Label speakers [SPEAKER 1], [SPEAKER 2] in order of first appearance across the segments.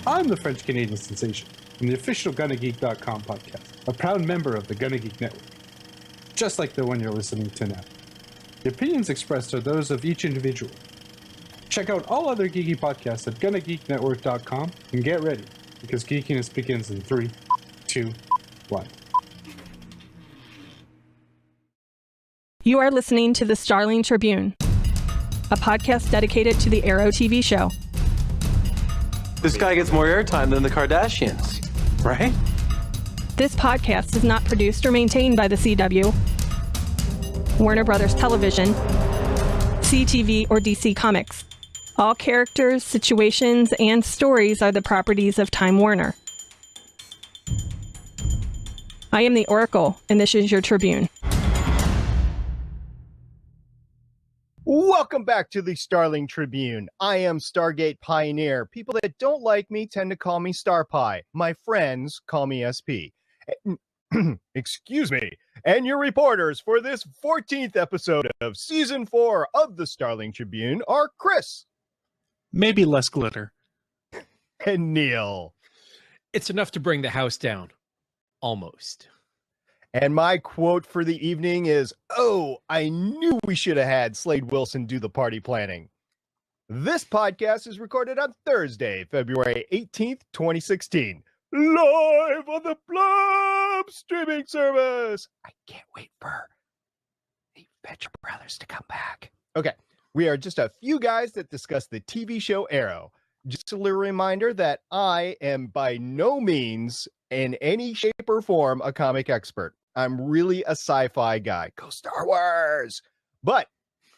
[SPEAKER 1] I'm the French-Canadian sensation from the official GonnaGeek.com podcast, a proud member of the Gonna Geek Network, just like the one you're listening to now. The opinions expressed are those of each individual. Check out all other geeky podcasts at GonnaGeekNetwork.com and get ready, because geekiness begins in 3, 2, 1.
[SPEAKER 2] You are listening to the Starling Tribune, a podcast dedicated to the Arrow TV show.
[SPEAKER 3] This guy gets more airtime than the Kardashians, right?
[SPEAKER 2] This podcast is not produced or maintained by the CW, Warner Brothers Television, CTV, or DC Comics. All characters, situations, and stories are the properties of Time Warner. I am the Oracle, and this is your Tribune.
[SPEAKER 4] Welcome back to the Starling Tribune. I am Stargate Pioneer. People that don't like me tend to call me Starpie. My friends call me SP. Excuse me. And your reporters for this 14th episode of Season 4 of the Starling Tribune are Chris.
[SPEAKER 5] Maybe less glitter.
[SPEAKER 4] And Neil.
[SPEAKER 6] It's enough to bring the house down. Almost.
[SPEAKER 4] And my quote for the evening is, "Oh, I knew we should have had Slade Wilson do the party planning." This podcast is recorded on Thursday, February 18th, 2016. Live on the Blub streaming service. I can't wait for the Venture Brothers to come back. Okay, we are just a few guys that discuss the TV show Arrow. Just a little reminder that I am by no means in any shape or form a comic expert. I'm really a sci-fi guy. Go Star Wars! But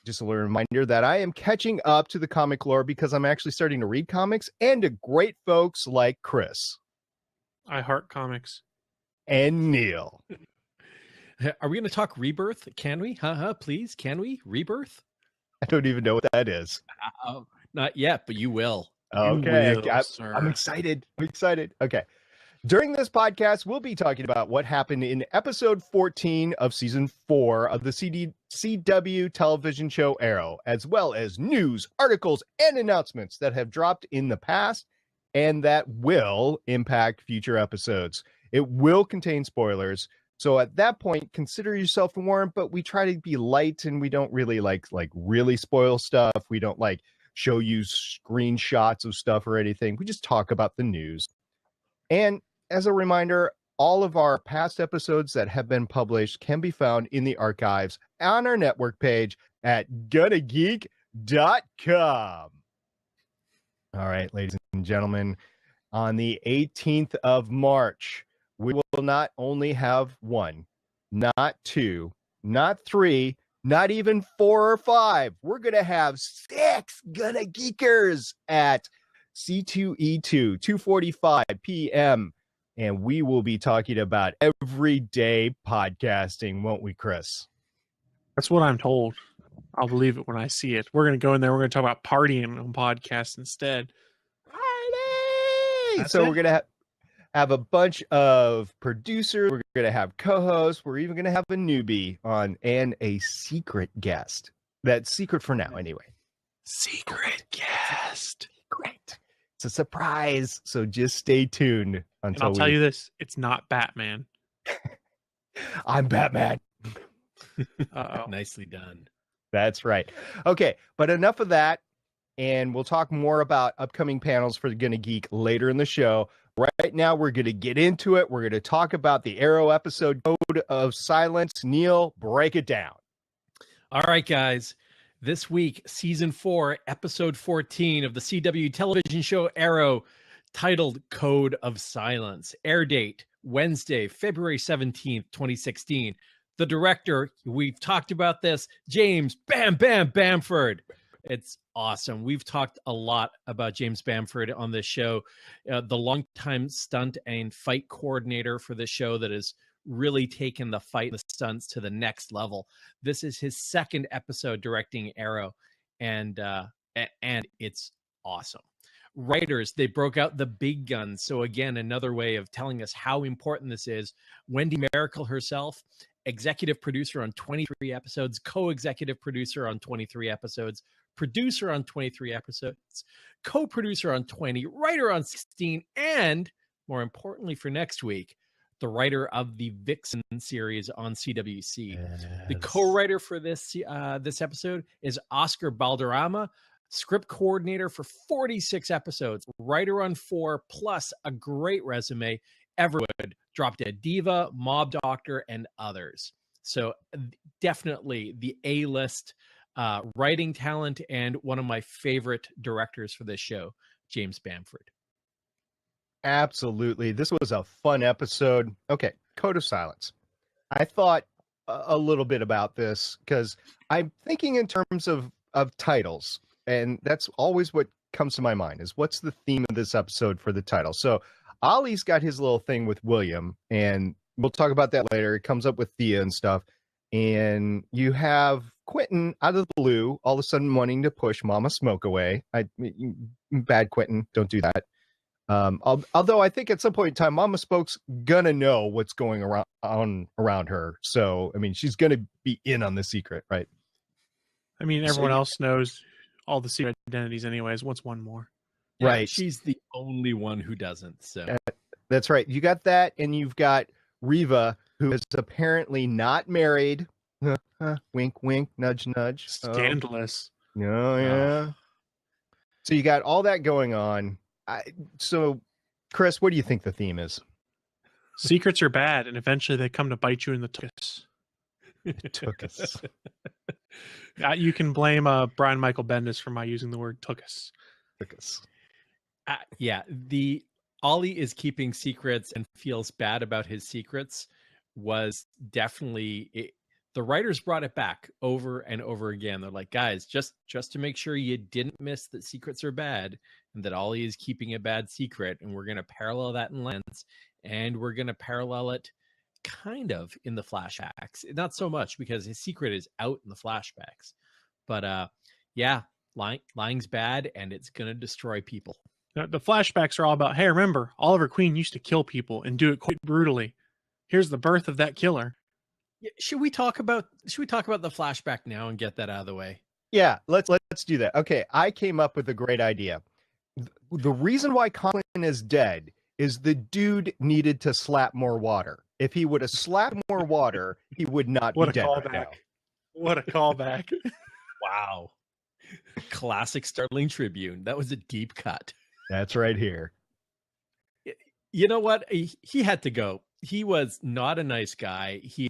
[SPEAKER 4] just a little reminder that I am catching up to the comic lore because I'm actually starting to read comics and to great folks like Chris.
[SPEAKER 5] I heart comics.
[SPEAKER 4] And Neil.
[SPEAKER 6] Are we going to talk Rebirth? Can we? Please, can we? Rebirth?
[SPEAKER 4] I don't even know what that is.
[SPEAKER 6] Not yet, but you will.
[SPEAKER 4] Okay,
[SPEAKER 5] You will,
[SPEAKER 4] I'm excited. Okay. During this podcast, we'll be talking about what happened in episode 14 of season 4 of the CW television show Arrow, as well as news, articles, and announcements that have dropped in the past and that will impact future episodes. It will contain spoilers. So at that point, consider yourself warned, but we try to be light and we don't really like really spoil stuff. We don't show you screenshots of stuff or anything. We just talk about the news. And as a reminder, all of our past episodes that have been published can be found in the archives on our network page at GonnaGeek.com. All right, ladies and gentlemen, on the 18th of March, we will not only have 1, not 2, not 3, not even 4 or 5. We're going to have 6 Gonna Geekers at C2E2, 2:45 p.m. And we will be talking about everyday podcasting, won't we, Chris?
[SPEAKER 5] That's what I'm told. I'll believe it when I see it. We're going to go in there. We're going to talk about partying on podcasts instead.
[SPEAKER 4] Party! So we're going to have a bunch of producers. We're going to have co-hosts. We're even going to have a newbie on and a secret guest. That's secret for now, anyway.
[SPEAKER 5] Secret guest.
[SPEAKER 4] Great. It's a surprise. So just stay tuned until
[SPEAKER 5] And I'll tell you this. It's not Batman.
[SPEAKER 4] I'm Batman.
[SPEAKER 5] Uh-oh.
[SPEAKER 6] Nicely done.
[SPEAKER 4] That's right. Okay, but enough of that. And we'll talk more about upcoming panels for the Gonna Geek later in the show. Right now, we're going to get into it. We're going to talk about the Arrow episode Code of Silence. Neil, break it down.
[SPEAKER 6] All right, guys. This week, Season 4, Episode 14 of the CW television show Arrow, titled Code of Silence. Air date, Wednesday, February 17th, 2016. The director, we've talked about this, James Bam Bam Bamford. It's awesome. We've talked a lot about James Bamford on this show, the longtime stunt and fight coordinator for this show that has really taken the fight and the stunts to the next level. This is his second episode directing Arrow, and it's awesome. Writers, they broke out the big guns. So again, another way of telling us how important this is. Wendy Miracle herself, executive producer on 23 episodes, co-executive producer on 23 episodes, producer on 23 episodes, co-producer on 20, writer on 16, and more importantly for next week, the writer of the Vixen series on CWC.
[SPEAKER 4] Yes.
[SPEAKER 6] The co-writer for this episode is Oscar Balderrama, script coordinator for 46 episodes, writer on 4, plus a great resume, Everwood, Drop Dead Diva, Mob Doctor, and others. So definitely the A-list writing talent and one of my favorite directors for this show, James Bamford.
[SPEAKER 4] Absolutely. This was a fun episode. Okay, Code of Silence. I thought a little bit about this because I'm thinking in terms of titles, and that's always what comes to my mind is what's the theme of this episode for the title. So Ollie's got his little thing with William, and we'll talk about that later. It comes up with Thea and stuff. And you have Quentin out of the blue, all of a sudden wanting to push Mama Smoke away. Bad Quentin, don't do that. Although I think at some point in time, Mama Smoke's gonna know what's going around her. So, I mean, she's gonna be in on the secret, right?
[SPEAKER 5] I mean, everyone else knows all the secret identities anyways. What's one more?
[SPEAKER 6] Yeah,
[SPEAKER 4] right.
[SPEAKER 6] She's the only one who doesn't. So
[SPEAKER 4] That's right. You got that, and you've got Reva, who is apparently not married. Wink, wink, nudge, nudge.
[SPEAKER 5] Scandalous.
[SPEAKER 4] Oh, yeah. So you got all that going on. So, Chris, what do you think the theme is?
[SPEAKER 5] Secrets are bad, and eventually they come to bite you in the tuchus.
[SPEAKER 4] Tuchus.
[SPEAKER 5] You can blame Brian Michael Bendis for my using the word tuchus.
[SPEAKER 4] Tuchus.
[SPEAKER 6] Yeah, Ollie is keeping secrets and feels bad about his secrets was definitely the writers brought it back over and over again. They're like, guys, just to make sure you didn't miss that secrets are bad and that Ollie is keeping a bad secret, and we're going to parallel that in Lens, and we're going to parallel it kind of in the flashbacks. Not so much because his secret is out in the flashbacks, but yeah, lying's bad and it's going to destroy people.
[SPEAKER 5] The flashbacks are all about, hey, remember, Oliver Queen used to kill people and do it quite brutally. Here's the birth of that killer.
[SPEAKER 6] Should we talk about the flashback now and get that out of the way?
[SPEAKER 4] Yeah, let's do that. Okay, I came up with a great idea. The reason why Conklin is dead is the dude needed to slap more water. If he would have slapped more water, he would not be dead right now.
[SPEAKER 5] What a callback.
[SPEAKER 6] Wow. Classic Starling Tribune. That was a deep cut.
[SPEAKER 4] That's right here.
[SPEAKER 6] You know what? He had to go. He was not a nice guy. He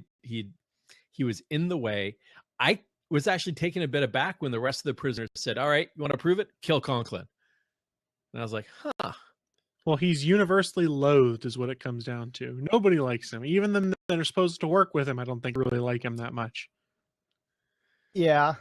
[SPEAKER 6] was in the way. I was actually taken a bit aback when the rest of the prisoners said, all right, you want to prove it? Kill Conklin. And I was like, huh.
[SPEAKER 5] Well, he's universally loathed is what it comes down to. Nobody likes him. Even them that are supposed to work with him, I don't think really like him that much.
[SPEAKER 4] Yeah.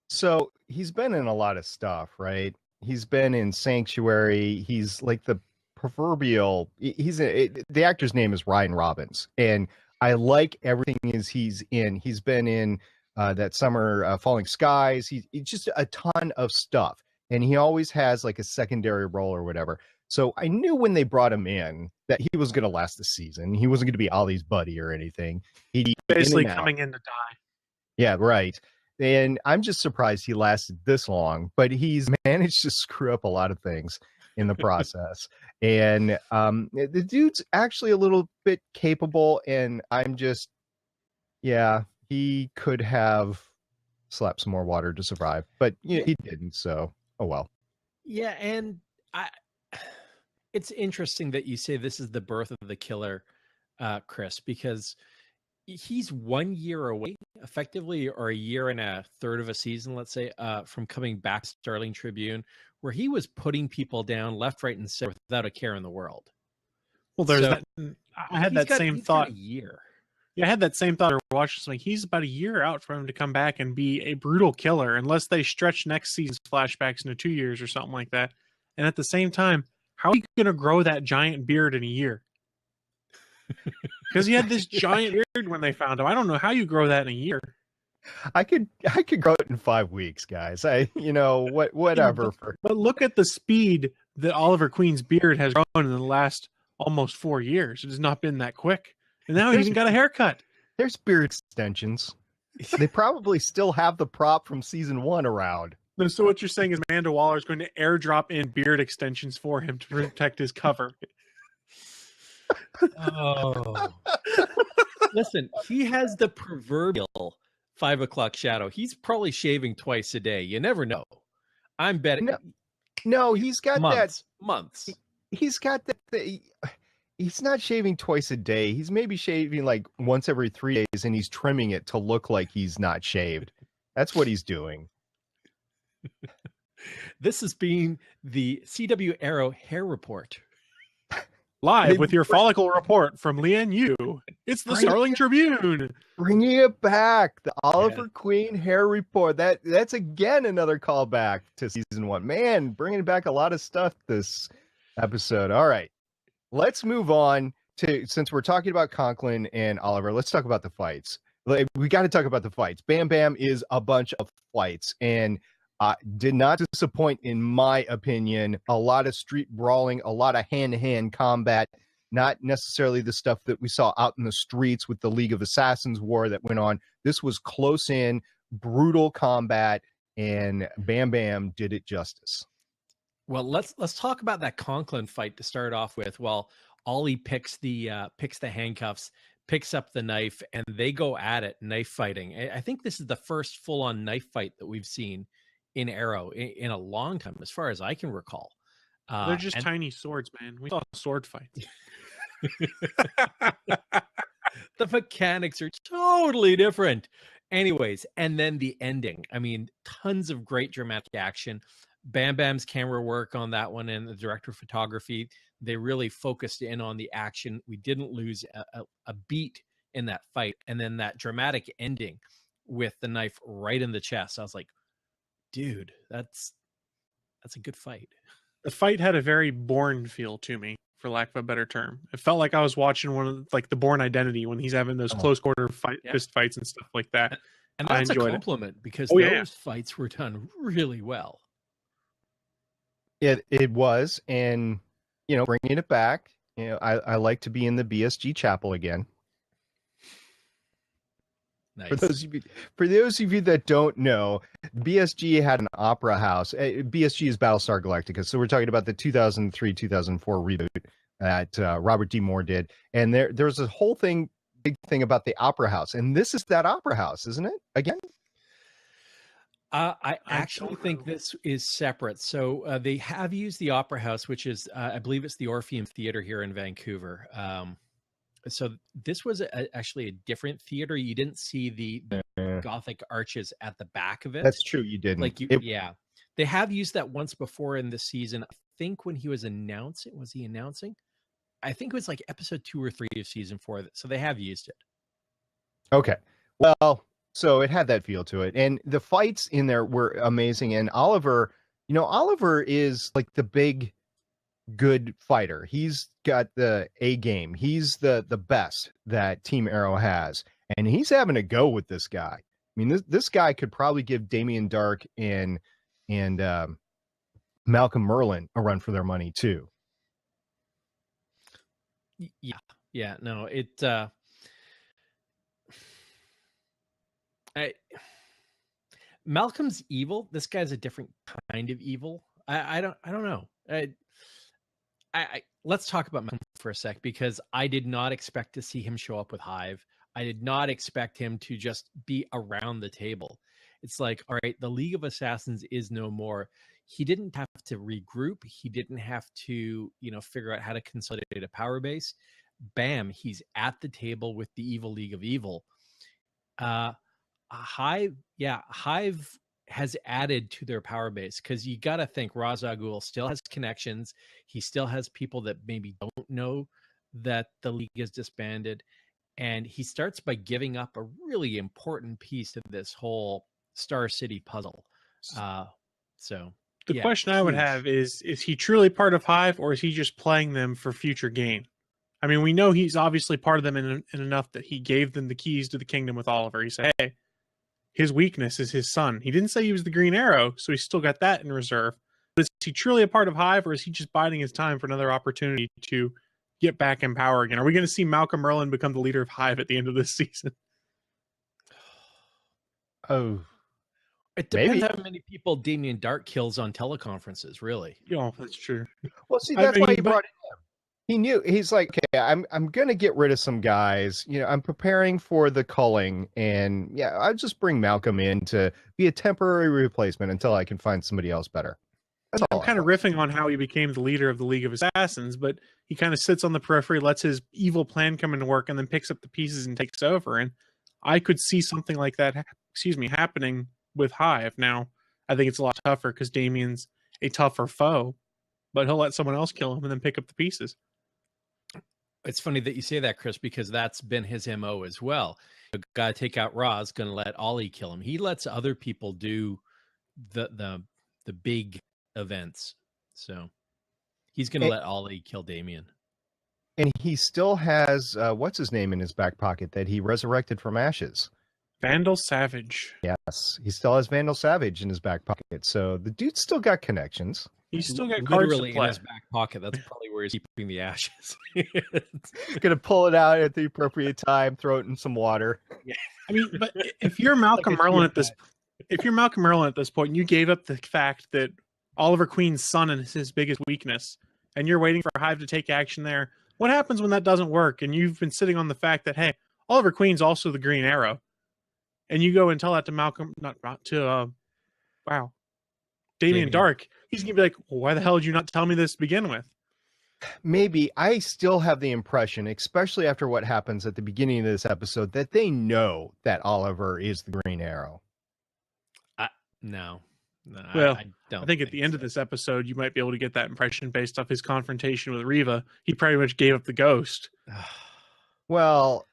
[SPEAKER 4] So he's been in a lot of stuff, right? He's been in Sanctuary. He's like the proverbial. The actor's name is Ryan Robbins, and I like everything he's in. He's been in that summer Falling Skies. He's just a ton of stuff, and he always has like a secondary role or whatever. So I knew when they brought him in that he was going to last the season. He wasn't going to be Ollie's buddy or anything. He'd
[SPEAKER 5] basically coming in to die.
[SPEAKER 4] Yeah, right. And I'm just surprised he lasted this long, but he's managed to screw up a lot of things in the process. And the dude's actually a little bit capable, and I'm just, yeah, he could have slapped some more water to survive, but he didn't, so oh well.
[SPEAKER 6] Yeah, and it's interesting that you say this is the birth of the killer, Chris, because he's 1 year away, effectively, or a year and a third of a season, let's say, from coming back to Starling Tribune, where he was putting people down left, right, and center without a care in the world.
[SPEAKER 5] Well, there's that. I had that same thought.
[SPEAKER 6] A year.
[SPEAKER 5] Yeah, I had that same thought. Watching something. He's about a year out for him to come back and be a brutal killer, unless they stretch next season's flashbacks into 2 years or something like that. And at the same time, how are you going to grow that giant beard in a year? Because he had this giant beard when they found him. I don't know how you grow that in a year.
[SPEAKER 4] I could grow it in 5 weeks, guys. Whatever.
[SPEAKER 5] But look at the speed that Oliver Queen's beard has grown in the last almost 4 years. It has not been that quick. And now he even got a haircut.
[SPEAKER 4] There's beard extensions. They probably still have the prop from season 1 around.
[SPEAKER 5] No, so what you're saying is Amanda Waller is going to airdrop in beard extensions for him to protect his cover.
[SPEAKER 6] Oh. Listen, he has the proverbial 5 o'clock shadow. He's probably shaving twice a day. You never know. I'm betting
[SPEAKER 4] No, he's got
[SPEAKER 6] months.
[SPEAKER 4] He's got that. He's not shaving twice a day. He's maybe shaving like once every 3 days, and he's trimming it to look like he's not shaved. That's what he's doing.
[SPEAKER 6] This has been the CW Arrow Hair Report.
[SPEAKER 5] Live with your follicle report from Leanne Yu. It's the Starling Tribune.
[SPEAKER 4] Bringing it back. The Oliver Queen Hair Report. That's again another callback to season 1. Man, bringing back a lot of stuff this episode. All right. Let's move on to, since we're talking about Conklin and Oliver, let's talk about the fights. We got to talk about the fights. Bam Bam is a bunch of fights and did not disappoint, in my opinion. A lot of street brawling, a lot of hand-to-hand combat, not necessarily the stuff that we saw out in the streets with the League of Assassins war that went on. This was close in, brutal combat, and Bam Bam did it justice.
[SPEAKER 6] Well, let's talk about that Conklin fight to start off with. Well, Ollie picks the handcuffs, picks up the knife, and they go at it, knife fighting. I think this is the first full-on knife fight that we've seen in Arrow in a long time, as far as I can recall.
[SPEAKER 5] They're just tiny swords, man. We saw sword fights.
[SPEAKER 6] The mechanics are totally different. Anyways, and then the ending. I mean, tons of great dramatic action. Bam Bam's camera work on that one and the director of photography, they really focused in on the action. We didn't lose a beat in that fight. And then that dramatic ending with the knife right in the chest. I was like, dude, that's a good fight.
[SPEAKER 5] The fight had a very Bourne feel to me, for lack of a better term. It felt like I was watching one of like the Bourne Identity when he's having those close quarter fist fights and stuff like that.
[SPEAKER 6] And that's a compliment because those fights were done really well.
[SPEAKER 4] It was, and bringing it back. I like to be in the BSG chapel again.
[SPEAKER 6] Nice.
[SPEAKER 4] For those of you that don't know, BSG had an opera house. BSG is Battlestar Galactica, so we're talking about the 2003-2004 reboot that Robert D. Moore did, and there was a whole big thing about the opera house, and this is that opera house, isn't it? Again.
[SPEAKER 6] I actually think this is separate. So they have used the Opera House, which is, I believe it's the Orpheum Theater here in Vancouver. So this was actually a different theater. You didn't see the Gothic arches at the back of it.
[SPEAKER 4] That's true. You didn't.
[SPEAKER 6] Yeah. They have used that once before in the season. I think when he was announcing, I think it was like episode 2 or 3 of season 4. So they have used it.
[SPEAKER 4] Okay. Well, so it had that feel to it. And the fights in there were amazing. And Oliver is like the big, good fighter. He's got the A game. He's the best that Team Arrow has. And he's having a go with this guy. I mean, this guy could probably give Damien Dark and Malcolm Merlin a run for their money too.
[SPEAKER 6] Yeah. No, Malcolm's evil. This guy's a different kind of evil. I don't know. Let's talk about Malcolm for a sec, because I did not expect to see him show up with Hive. I did not expect him to just be around the table. It's like, all right, the League of Assassins is no more. He didn't have to regroup. He didn't have to, figure out how to consolidate a power base. Bam, he's at the table with the evil League of Evil. Hive has added to their power base, because you got to think Ra's al Ghul still has connections. He still has people that maybe don't know that the League is disbanded. And he starts by giving up a really important piece to this whole Star City puzzle.
[SPEAKER 5] The question I would have is he truly part of Hive, or is he just playing them for future gain? I mean, we know he's obviously part of them in enough that he gave them the keys to the kingdom with Oliver. He said, hey, his weakness is his son. He didn't say he was the Green Arrow, so he's still got that in reserve. But is he truly a part of Hive, or is he just biding his time for another opportunity to get back in power again? Are we going to see Malcolm Merlin become the leader of Hive at the end of this season?
[SPEAKER 4] Oh,
[SPEAKER 6] It depends
[SPEAKER 4] Maybe.
[SPEAKER 6] how many people Damien Dark kills on teleconferences, really.
[SPEAKER 5] Yeah, that's true.
[SPEAKER 4] Well, see,
[SPEAKER 5] I
[SPEAKER 4] that's why
[SPEAKER 5] mean,
[SPEAKER 4] he
[SPEAKER 5] but-
[SPEAKER 4] brought in him. He knew. He's like, okay, I'm gonna get rid of some guys. I'm preparing for the culling, and yeah, I'll just bring Malcolm in to be a temporary replacement until I can find somebody else better. That's all.
[SPEAKER 5] I'm kind of riffing on how he became the leader of the League of Assassins, but he kind of sits on the periphery, lets his evil plan come into work, and then picks up the pieces and takes over. And I could see something like that, happening with Hive. Now, I think it's a lot tougher because Damien's a tougher foe, but he'll let someone else kill him and then pick up the pieces.
[SPEAKER 6] It's funny that you say that, Chris, because that's been his MO as well. Got to take out Ra's, going to let Ollie kill him. He lets other people do the big events. So he's going to let Ollie kill Damien.
[SPEAKER 4] And he still has what's his name in his back pocket that he resurrected from ashes.
[SPEAKER 5] Vandal Savage.
[SPEAKER 4] Yes, he still has Vandal Savage in his back pocket. So the dude's still got connections.
[SPEAKER 5] He's still got cards
[SPEAKER 6] Literally
[SPEAKER 5] to play.
[SPEAKER 6] in his back pocket. That's probably where he's keeping the ashes.
[SPEAKER 4] Gonna pull it out at the appropriate time, throw it in some water.
[SPEAKER 5] I mean, but if you're Malcolm Merlin at this point, and you gave up the fact that Oliver Queen's son is his biggest weakness, and you're waiting for Hive to take action there, what happens when that doesn't work? And you've been sitting on the fact that, hey, Oliver Queen's also the Green Arrow, and you go and tell that to Damien Dark. He's gonna be like, well, why the hell did you not tell me this to begin with?
[SPEAKER 4] Maybe. I still have the impression, especially after what happens at the beginning of this episode, that they know that Oliver is the Green Arrow.
[SPEAKER 6] No.
[SPEAKER 5] Well,
[SPEAKER 6] I don't.
[SPEAKER 5] I think at the end of this episode, you might be able to get that impression based off his confrontation with Reva. He pretty much gave up the ghost.
[SPEAKER 4] Well,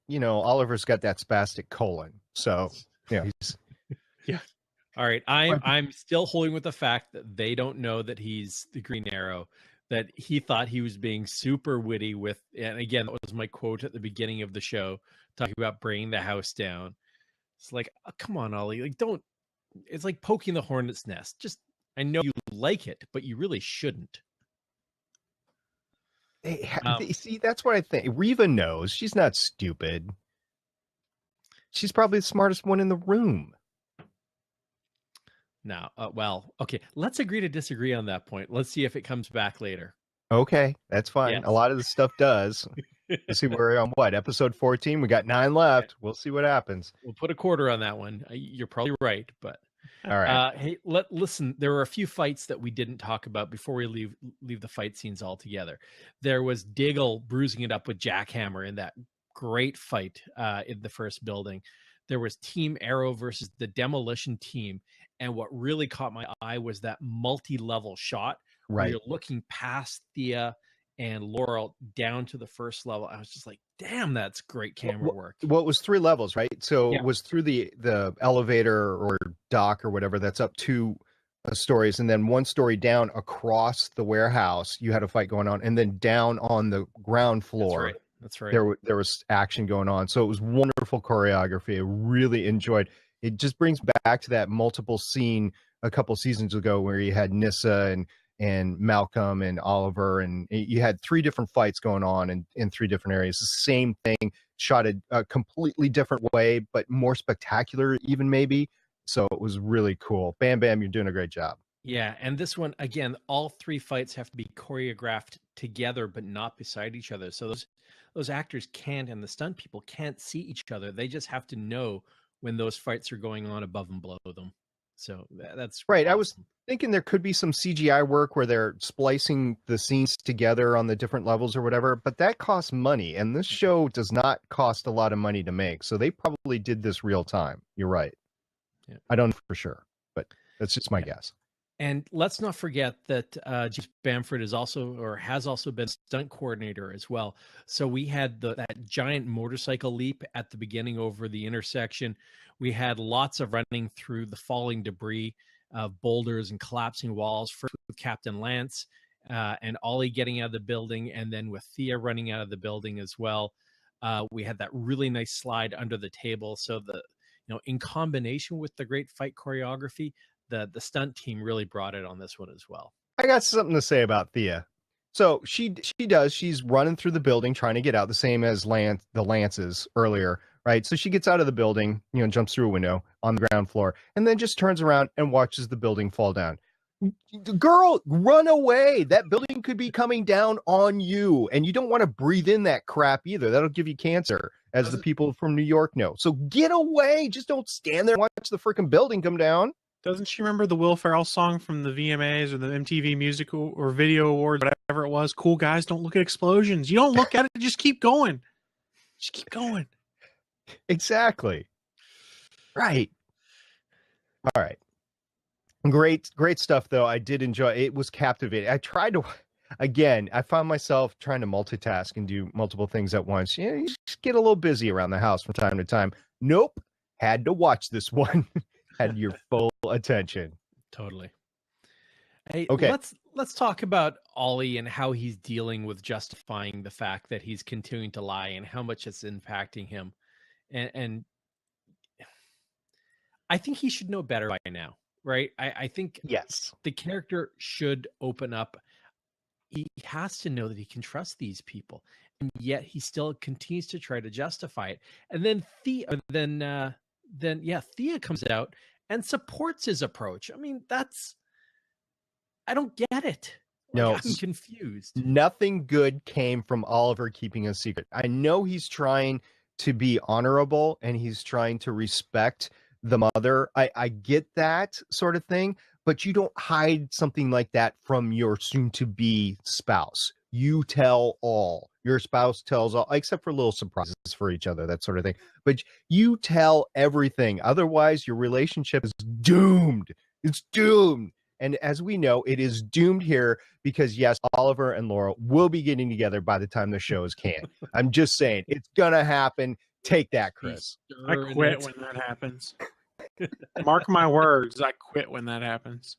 [SPEAKER 4] Oliver's got that spastic colon, so he's
[SPEAKER 6] All right, I'm still holding with the fact that they don't know that he's the Green Arrow, that he thought he was being super witty with, and again, that was my quote at the beginning of the show, talking about bringing the house down. It's like, oh, come on, Ollie, like don't. It's like poking the hornet's nest. Just, I know you like it, but you really shouldn't.
[SPEAKER 4] See, that's what I think. Reva knows. She's not stupid. She's probably the smartest one in the room.
[SPEAKER 6] Now, well, okay, let's agree to disagree on that point. Let's see if it comes back later.
[SPEAKER 4] Okay, that's fine.
[SPEAKER 6] Yes.
[SPEAKER 4] A lot of the stuff does. Let's see, we're on episode 14? We got 9 left. We'll see what happens.
[SPEAKER 6] We'll put a quarter on that one. You're probably right, but
[SPEAKER 4] all right.
[SPEAKER 6] Hey, listen. There were a few fights that we didn't talk about before we leave the fight scenes altogether. There was Diggle bruising it up with Jackhammer in that great fight in the first building. There was Team Arrow versus the Demolition Team, and what really caught my eye was that multi-level shot where you're looking past Thea and Laurel down to the first level. I was just like, damn, that's great camera work.
[SPEAKER 4] Well, it was 3 levels, right? So it was through the elevator or dock or whatever that's up 2 stories, and then 1 story down across the warehouse, you had a fight going on, and then down on the ground floor.
[SPEAKER 6] That's right.
[SPEAKER 4] There was action going on. So it was wonderful choreography. I really enjoyed. It just brings back to that multiple scene a couple seasons ago where you had Nyssa and Malcolm and Oliver, and you had 3 different fights going on in 3 different areas. The same thing, shot a completely different way, but more spectacular even maybe. So it was really cool. Bam Bam, you're doing a great job.
[SPEAKER 6] Yeah, and this one, again, all 3 fights have to be choreographed together but not beside each other. So those actors can't, and the stunt people can't see each other. They just have to know when those fights are going on above and below them. So that's
[SPEAKER 4] right.
[SPEAKER 6] Awesome.
[SPEAKER 4] I was thinking there could be some CGI work where they're splicing the scenes together on the different levels or whatever, but that costs money, and this show does not cost a lot of money to make. So they probably did this real time. You're right.
[SPEAKER 6] Yeah.
[SPEAKER 4] I don't know for sure, but that's just my guess.
[SPEAKER 6] And let's not forget that James Bamford has also been stunt coordinator as well. So we had that giant motorcycle leap at the beginning over the intersection. We had lots of running through the falling debris of boulders and collapsing walls, first with Captain Lance and Ollie getting out of the building, and then with Thea running out of the building as well. We had that really nice slide under the table. So in combination with the great fight choreography, the stunt team really brought it on this one as well.
[SPEAKER 4] I got something to say about Thea. So she's running through the building trying to get out, the same as the Lances earlier, right? So she gets out of the building, jumps through a window on the ground floor, and then just turns around and watches the building fall down. Girl, run away. That building could be coming down on you, and you don't want to breathe in that crap either. That'll give you cancer, as the people from New York know. So get away. Just don't stand there and watch the freaking building come down.
[SPEAKER 5] Doesn't she remember the Will Ferrell song from the VMAs or the MTV Music or Video Awards, whatever it was? Cool guys don't look at explosions. You don't look at it, just keep going. Just keep going.
[SPEAKER 4] Exactly. Right. All right. Great stuff, though. I did enjoy it. It was captivating. I tried to, again, I found myself trying to multitask and do multiple things at once. You just get a little busy around the house from time to time. Nope. Had to watch this one. Had your full attention.
[SPEAKER 6] Totally. Hey,
[SPEAKER 4] okay.
[SPEAKER 6] Let's talk about Ollie and how he's dealing with justifying the fact that he's continuing to lie and how much it's impacting him. And I think he should know better by now. Right. I think
[SPEAKER 4] yes,
[SPEAKER 6] the character should open up. He has to know that he can trust these people, and yet he still continues to try to justify it. And then Thea comes out and supports his approach. I mean, I don't get it.
[SPEAKER 4] No,
[SPEAKER 6] I'm confused.
[SPEAKER 4] Nothing good came from Oliver keeping a secret. I know he's trying to be honorable and he's trying to respect the mother. I get that sort of thing, but you don't hide something like that from your soon-to-be spouse. You tell all. Your spouse tells all, except for little surprises for each other, that sort of thing. But you tell everything. Otherwise, your relationship is doomed. It's doomed. And as we know, it is doomed here because, yes, Oliver and Laura will be getting together by the time the show is canned. I'm just saying, it's going to happen. Take that, Chris.
[SPEAKER 5] I quit when that happens. Mark my words, I quit when that happens.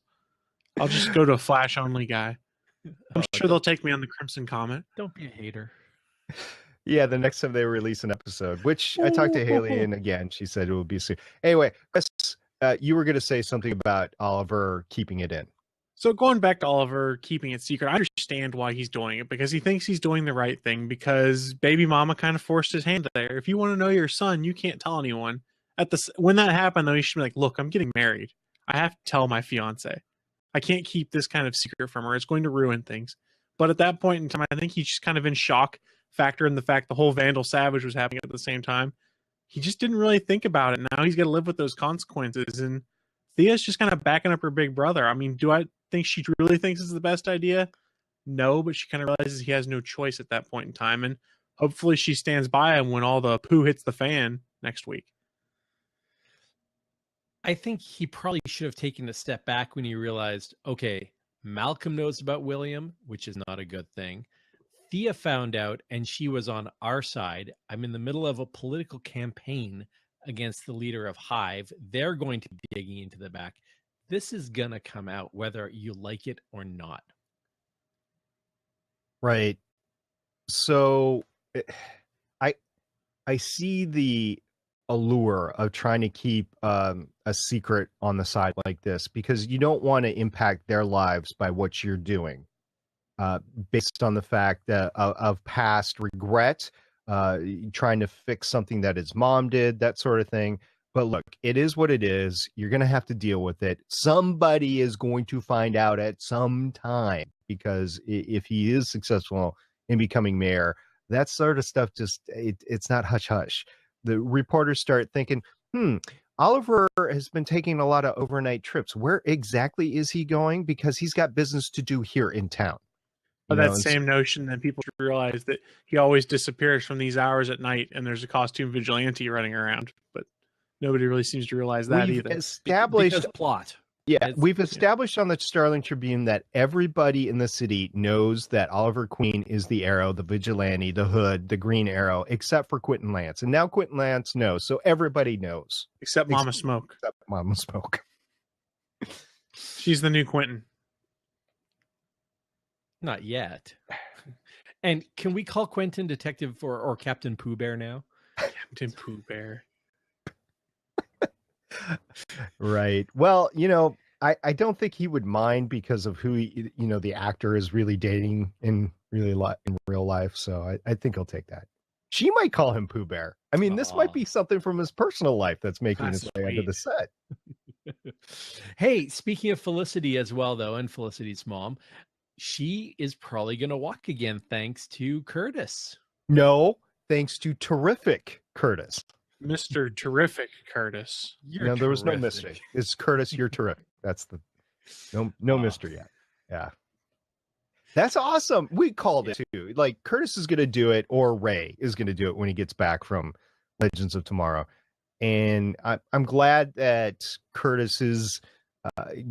[SPEAKER 5] I'll just go to a Flash-only guy. I'm sure they'll take me on the Crimson Comet.
[SPEAKER 6] Don't be a hater.
[SPEAKER 4] Yeah, the next time they release an episode, which I talked to Haley, and again, she said it will be soon. Anyway, Chris, you were going to say something about Oliver keeping it in.
[SPEAKER 5] So going back to Oliver keeping it secret, I understand why he's doing it, because he thinks he's doing the right thing, because baby mama kind of forced his hand there. If you want to know your son, you can't tell anyone. When that happened, though, he should be like, look, I'm getting married. I have to tell my fiance. I can't keep this kind of secret from her. It's going to ruin things. But at that point in time, I think he's just kind of in shock, factor in the fact the whole Vandal Savage was happening at the same time. He just didn't really think about it. Now he's got to live with those consequences. And Thea's just kind of backing up her big brother. I mean, do I think she really thinks it's the best idea? No, but she kind of realizes he has no choice at that point in time. And hopefully she stands by him when all the poo hits the fan next week.
[SPEAKER 6] I think he probably should have taken a step back when he realized, okay, Malcolm knows about William, which is not a good thing. Thea found out and she was on our side. I'm in the middle of a political campaign against the leader of Hive. They're going to be digging into the back. This is going to come out whether you like it or not.
[SPEAKER 4] Right. So I see the allure of trying to keep a secret on the side like this, because you don't want to impact their lives by what you're doing, based on the fact that of past regret, trying to fix something that his mom did, that sort of thing. But look, it is what it is. You're going to have to deal with it. Somebody is going to find out at some time, because if he is successful in becoming mayor, that sort of stuff it's not hush hush. The reporters start thinking, Oliver has been taking a lot of overnight trips. Where exactly is he going? Because he's got business to do here in town.
[SPEAKER 5] Same notion that people should realize that he always disappears from these hours at night and there's a costume vigilante running around. But nobody really seems to realize that either.
[SPEAKER 6] Because plot.
[SPEAKER 4] Yeah, we've established on the Starling Tribune that everybody in the city knows that Oliver Queen is the Arrow, the Vigilante, the Hood, the Green Arrow, except for Quentin Lance. And now Quentin Lance knows, so everybody knows.
[SPEAKER 5] Except Mama Smoke.
[SPEAKER 4] Except Mama Smoke.
[SPEAKER 5] She's the new Quentin.
[SPEAKER 6] Not yet. And can we call Quentin Detective or Captain Pooh Bear now?
[SPEAKER 5] Captain Pooh Bear.
[SPEAKER 4] Right. Well, I don't think he would mind because of who the actor is really dating in real life. So I think he'll take that. She might call him Pooh Bear. I mean, this might
[SPEAKER 6] Aw.
[SPEAKER 4] be something from his personal life that's making
[SPEAKER 5] That's
[SPEAKER 4] its way onto the set.
[SPEAKER 6] Hey, speaking of Felicity as well, though, and Felicity's mom, she is probably going to walk again thanks to Curtis.
[SPEAKER 4] No, thanks to terrific Curtis.
[SPEAKER 5] Mr. Terrific Curtis.
[SPEAKER 6] You're
[SPEAKER 4] There was no
[SPEAKER 6] terrific.
[SPEAKER 4] mystery. It's Curtis, you're terrific. That's the no mystery yet. Yeah. That's awesome. We called it too. Like Curtis is going to do it, or Ray is going to do it when he gets back from Legends of Tomorrow. And I'm glad that Curtis is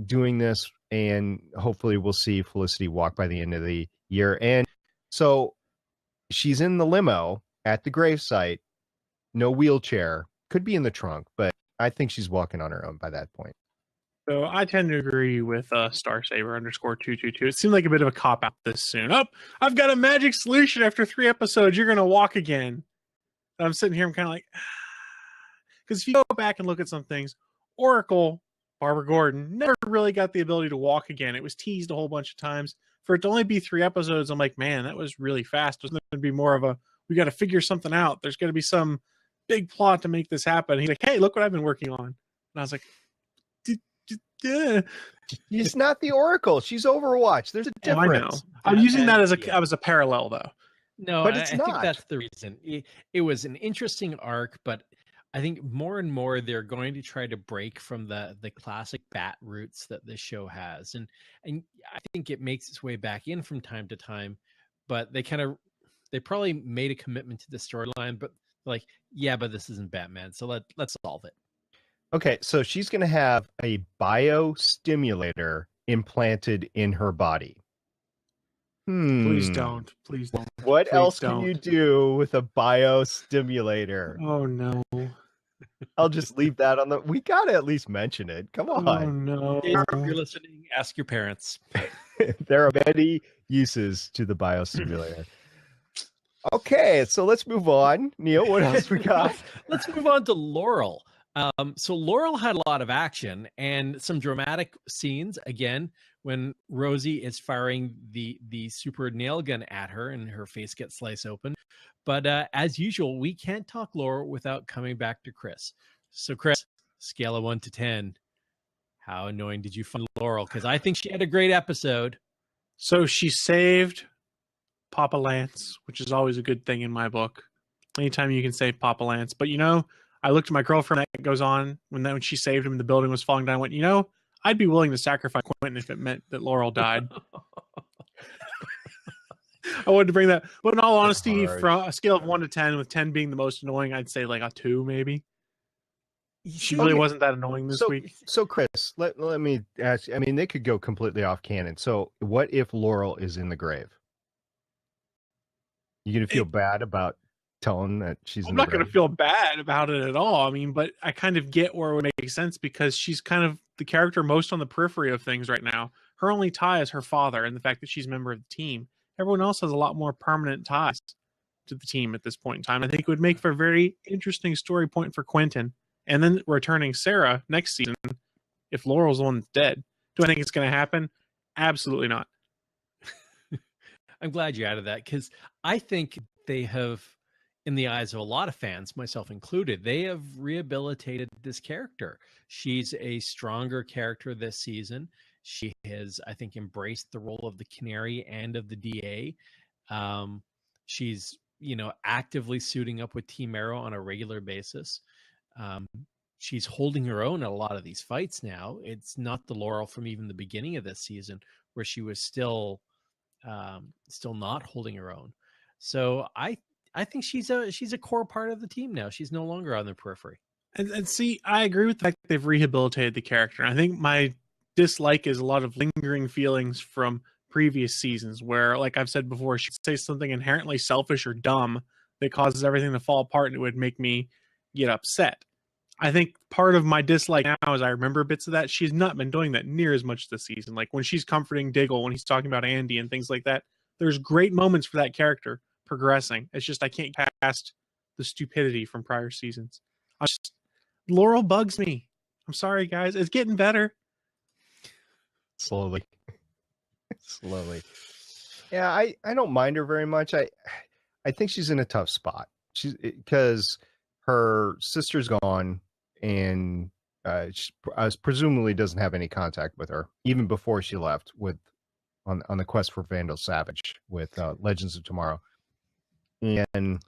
[SPEAKER 4] doing this, and hopefully we'll see Felicity walk by the end of the year. And so she's in the limo at the gravesite, no wheelchair, could be in the trunk, but I think she's walking on her own by that point.
[SPEAKER 5] So I tend to agree with Starsaver _222. It seemed like a bit of a cop out this soon. Oh, I've got a magic solution after 3 episodes. You're going to walk again. And I'm sitting here, I'm kind of like, because if you go back and look at some things, Oracle, Barbara Gordon, never really got the ability to walk again. It was teased a whole bunch of times. For it to only be 3 episodes, I'm like, man, that was really fast. There's going to be more of a, we got to figure something out. There's going to be some big plot to make this happen. He's like, hey, look what I've been working on. And I was like,
[SPEAKER 4] She's not the Oracle. She's Overwatch. There's a
[SPEAKER 5] oh, I know.
[SPEAKER 4] difference.
[SPEAKER 5] I'm using that as
[SPEAKER 6] Yeah.
[SPEAKER 5] a parallel, though.
[SPEAKER 6] No,
[SPEAKER 4] But it's
[SPEAKER 6] I
[SPEAKER 4] not.
[SPEAKER 6] think that's the reason. It was an interesting arc, but I think more and more they're going to try to break from the classic bat roots that this show has, and I think it makes its way back in from time to time. But they probably made a commitment to the storyline, but like, yeah, but this isn't Batman, so let's solve it.
[SPEAKER 4] Okay, so she's going to have a biostimulator implanted in her body.
[SPEAKER 5] Please don't. Please don't.
[SPEAKER 4] What
[SPEAKER 5] Please
[SPEAKER 4] else
[SPEAKER 5] don't.
[SPEAKER 4] can you do with a biostimulator?
[SPEAKER 5] Oh, no.
[SPEAKER 4] I'll just leave that on the... We got to at least mention it. Come
[SPEAKER 5] Oh,
[SPEAKER 4] on.
[SPEAKER 5] no.
[SPEAKER 6] If you're listening, ask your parents.
[SPEAKER 4] There are many uses to the biostimulator. Okay, so let's move on. Neil, what else we got?
[SPEAKER 6] Let's move on to Laurel. So Laurel had a lot of action and some dramatic scenes again when Rosie is firing the super nail gun at her and her face gets sliced open. But as usual, we can't talk Laurel without coming back to Chris. So Chris, scale of 1 to 10, how annoying did you find Laurel? Because I think she had a great episode.
[SPEAKER 5] So she saved Papa Lance, which is always a good thing in my book. Anytime you can save Papa Lance. But, I looked at my girlfriend that goes on when she saved him and the building was falling down. I went, I'd be willing to sacrifice Quentin if it meant that Laurel died. I wanted to bring that. But in all honesty, from a scale of 1 to 10, with 10 being the most annoying, I'd say like a 2 maybe. She really wasn't that annoying this week.
[SPEAKER 4] So Chris, let me ask. I mean, they could go completely off canon. So what if Laurel is in the grave? You gonna feel bad about telling that she's
[SPEAKER 5] I'm not going to feel bad about it at all. I mean, but I kind of get where it would make sense because she's kind of the character most on the periphery of things right now. Her only tie is her father and the fact that she's a member of the team. Everyone else has a lot more permanent ties to the team at this point in time. I think it would make for a very interesting story point for Quentin. And then returning Sarah next season if Laurel's the one that's dead. Do I think it's going to happen? Absolutely not.
[SPEAKER 6] I'm glad you added that because I think they have, in the eyes of a lot of fans, myself included, they have rehabilitated this character. She's a stronger character this season. She has, I think, embraced the role of the Canary and of the DA. She's, actively suiting up with Team Arrow on a regular basis. She's holding her own at a lot of these fights now. It's not the Laurel from even the beginning of this season where she was still not holding her own. So I think she's a core part of the team now. She's no longer on the periphery.
[SPEAKER 5] And see, I agree with the fact that they've rehabilitated the character. I think my dislike is a lot of lingering feelings from previous seasons where, like I've said before, she'd say something inherently selfish or dumb that causes everything to fall apart and it would make me get upset. I think part of my dislike now is I remember bits of that. She's not been doing that near as much this season. Like when she's comforting Diggle, when he's talking about Andy and things like that, there's great moments for that character progressing. It's just I can't get past the stupidity from prior seasons. Laurel bugs me. I'm sorry, guys. It's getting better.
[SPEAKER 4] Slowly. Yeah, I don't mind her very much. I think she's in a tough spot. she's because her sister's gone, and she presumably doesn't have any contact with her even before she left with on the quest for Vandal Savage with Legends of Tomorrow, and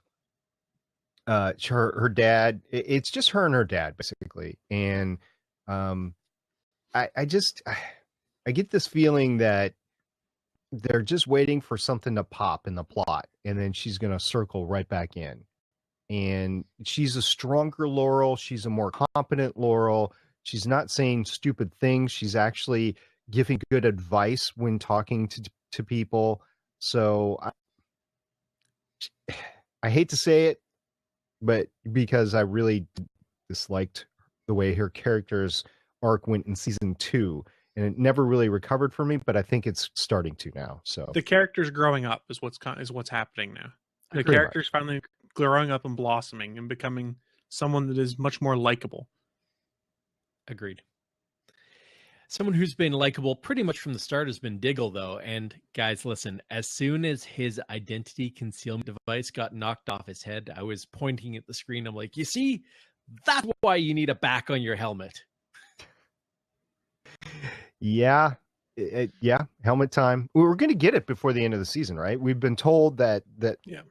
[SPEAKER 4] her dad. It's just her and her dad basically, and I just I get this feeling that they're just waiting for something to pop in the plot, and then she's going to circle right back in. And she's a stronger Laurel. She's a more competent Laurel. She's not saying stupid things. She's actually giving good advice when talking to people. So I hate to say it, but because I really disliked the way her character's arc went in season 2, and it never really recovered for me, but I think it's starting to now. So
[SPEAKER 5] The character's growing up is what's happening now. The
[SPEAKER 4] Pretty
[SPEAKER 5] character's finally growing up and blossoming and becoming someone that is much more likable.
[SPEAKER 6] Agreed. Someone who's been likable pretty much from the start has been Diggle, though. And guys, listen, as soon as his identity concealment device got knocked off his head, I was pointing at the screen. I'm like, you see, that's why you need a back on your helmet.
[SPEAKER 4] yeah, helmet time. We're going to get it before the end of the season, right? We've been told that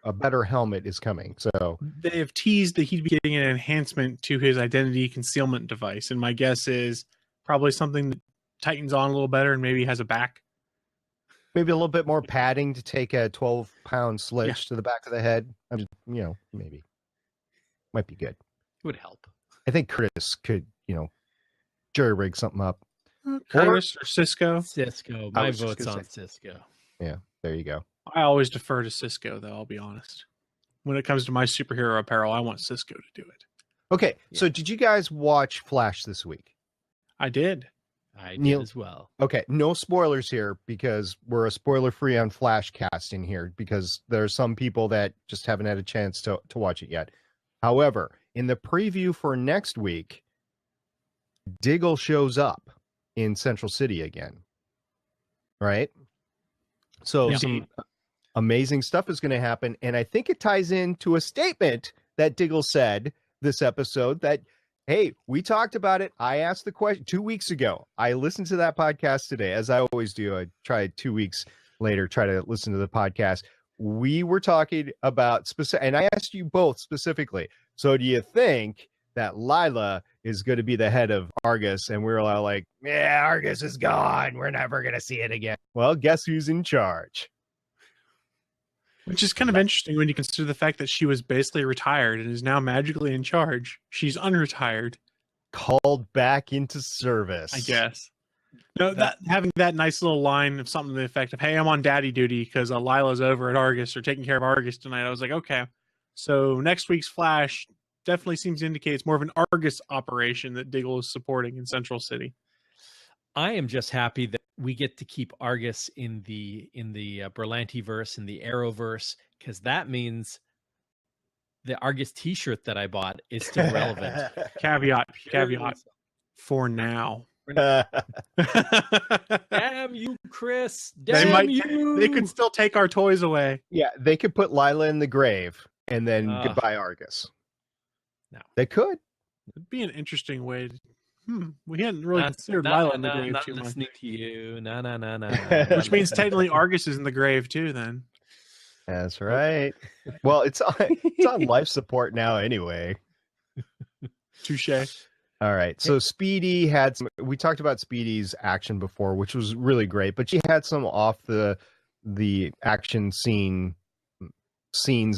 [SPEAKER 4] a better helmet is coming. So
[SPEAKER 5] they have teased that he'd be getting an enhancement to his identity concealment device, and my guess is probably something that tightens on a little better and maybe has a back.
[SPEAKER 4] Maybe a little bit more padding to take a 12-pound sledge to the back of the head. I'm just, maybe might be good.
[SPEAKER 6] It would help.
[SPEAKER 4] I think Curtis could, jury rig something up.
[SPEAKER 5] Curtis or Cisco?
[SPEAKER 6] Cisco. My vote's on Cisco.
[SPEAKER 4] Yeah, there you go.
[SPEAKER 5] I always defer to Cisco, though, I'll be honest. When it comes to my superhero apparel, I want Cisco to do it.
[SPEAKER 4] Okay, so did you guys watch Flash this week?
[SPEAKER 5] I did.
[SPEAKER 6] I did as well.
[SPEAKER 4] Okay, no spoilers here because we're a spoiler-free on Flash cast in here because there are some people that just haven't had a chance to watch it yet. However, in the preview for next week, Diggle shows up in Central City again. Right? So some amazing stuff is going to happen, and I think it ties into a statement that Diggle said this episode that, hey, we talked about it. I asked the question 2 weeks ago. I listened to that podcast today, as I always do. I try 2 weeks later, try to listen to the podcast. We were talking about and I asked you both specifically, so do you think that Lila is going to be the head of Argus? And we were all like, yeah, Argus is gone. We're never going to see it again. Well, guess who's in charge?
[SPEAKER 5] Which is kind of interesting when you consider the fact that she was basically retired and is now magically in charge. She's unretired.
[SPEAKER 4] Called back into service,
[SPEAKER 5] I guess. No, having that nice little line of something to the effect of, hey, I'm on daddy duty because Lila's over at Argus or taking care of Argus tonight. I was like, okay. So next week's Flash definitely seems to indicate it's more of an Argus operation that Diggle is supporting in Central City.
[SPEAKER 6] I am just happy that we get to keep Argus in the Berlanti-verse, in the Arrowverse, because that means the Argus T-shirt that I bought is still relevant.
[SPEAKER 5] Caveat for now.
[SPEAKER 6] Damn you, Chris! Damn you!
[SPEAKER 5] They could still take our toys away.
[SPEAKER 4] Yeah, they could put Lila in the grave and then goodbye Argus.
[SPEAKER 6] No,
[SPEAKER 4] they could.
[SPEAKER 5] It'd be an interesting way. We hadn't really considered Lila in the grave
[SPEAKER 6] not
[SPEAKER 5] too much.
[SPEAKER 6] Listening to you, no.
[SPEAKER 5] Which means technically Argus is in the grave too. Then
[SPEAKER 4] that's right. Well, it's on life support now anyway.
[SPEAKER 5] Touche.
[SPEAKER 4] All right. So Speedy had we talked about Speedy's action before, which was really great, but she had some off the action scenes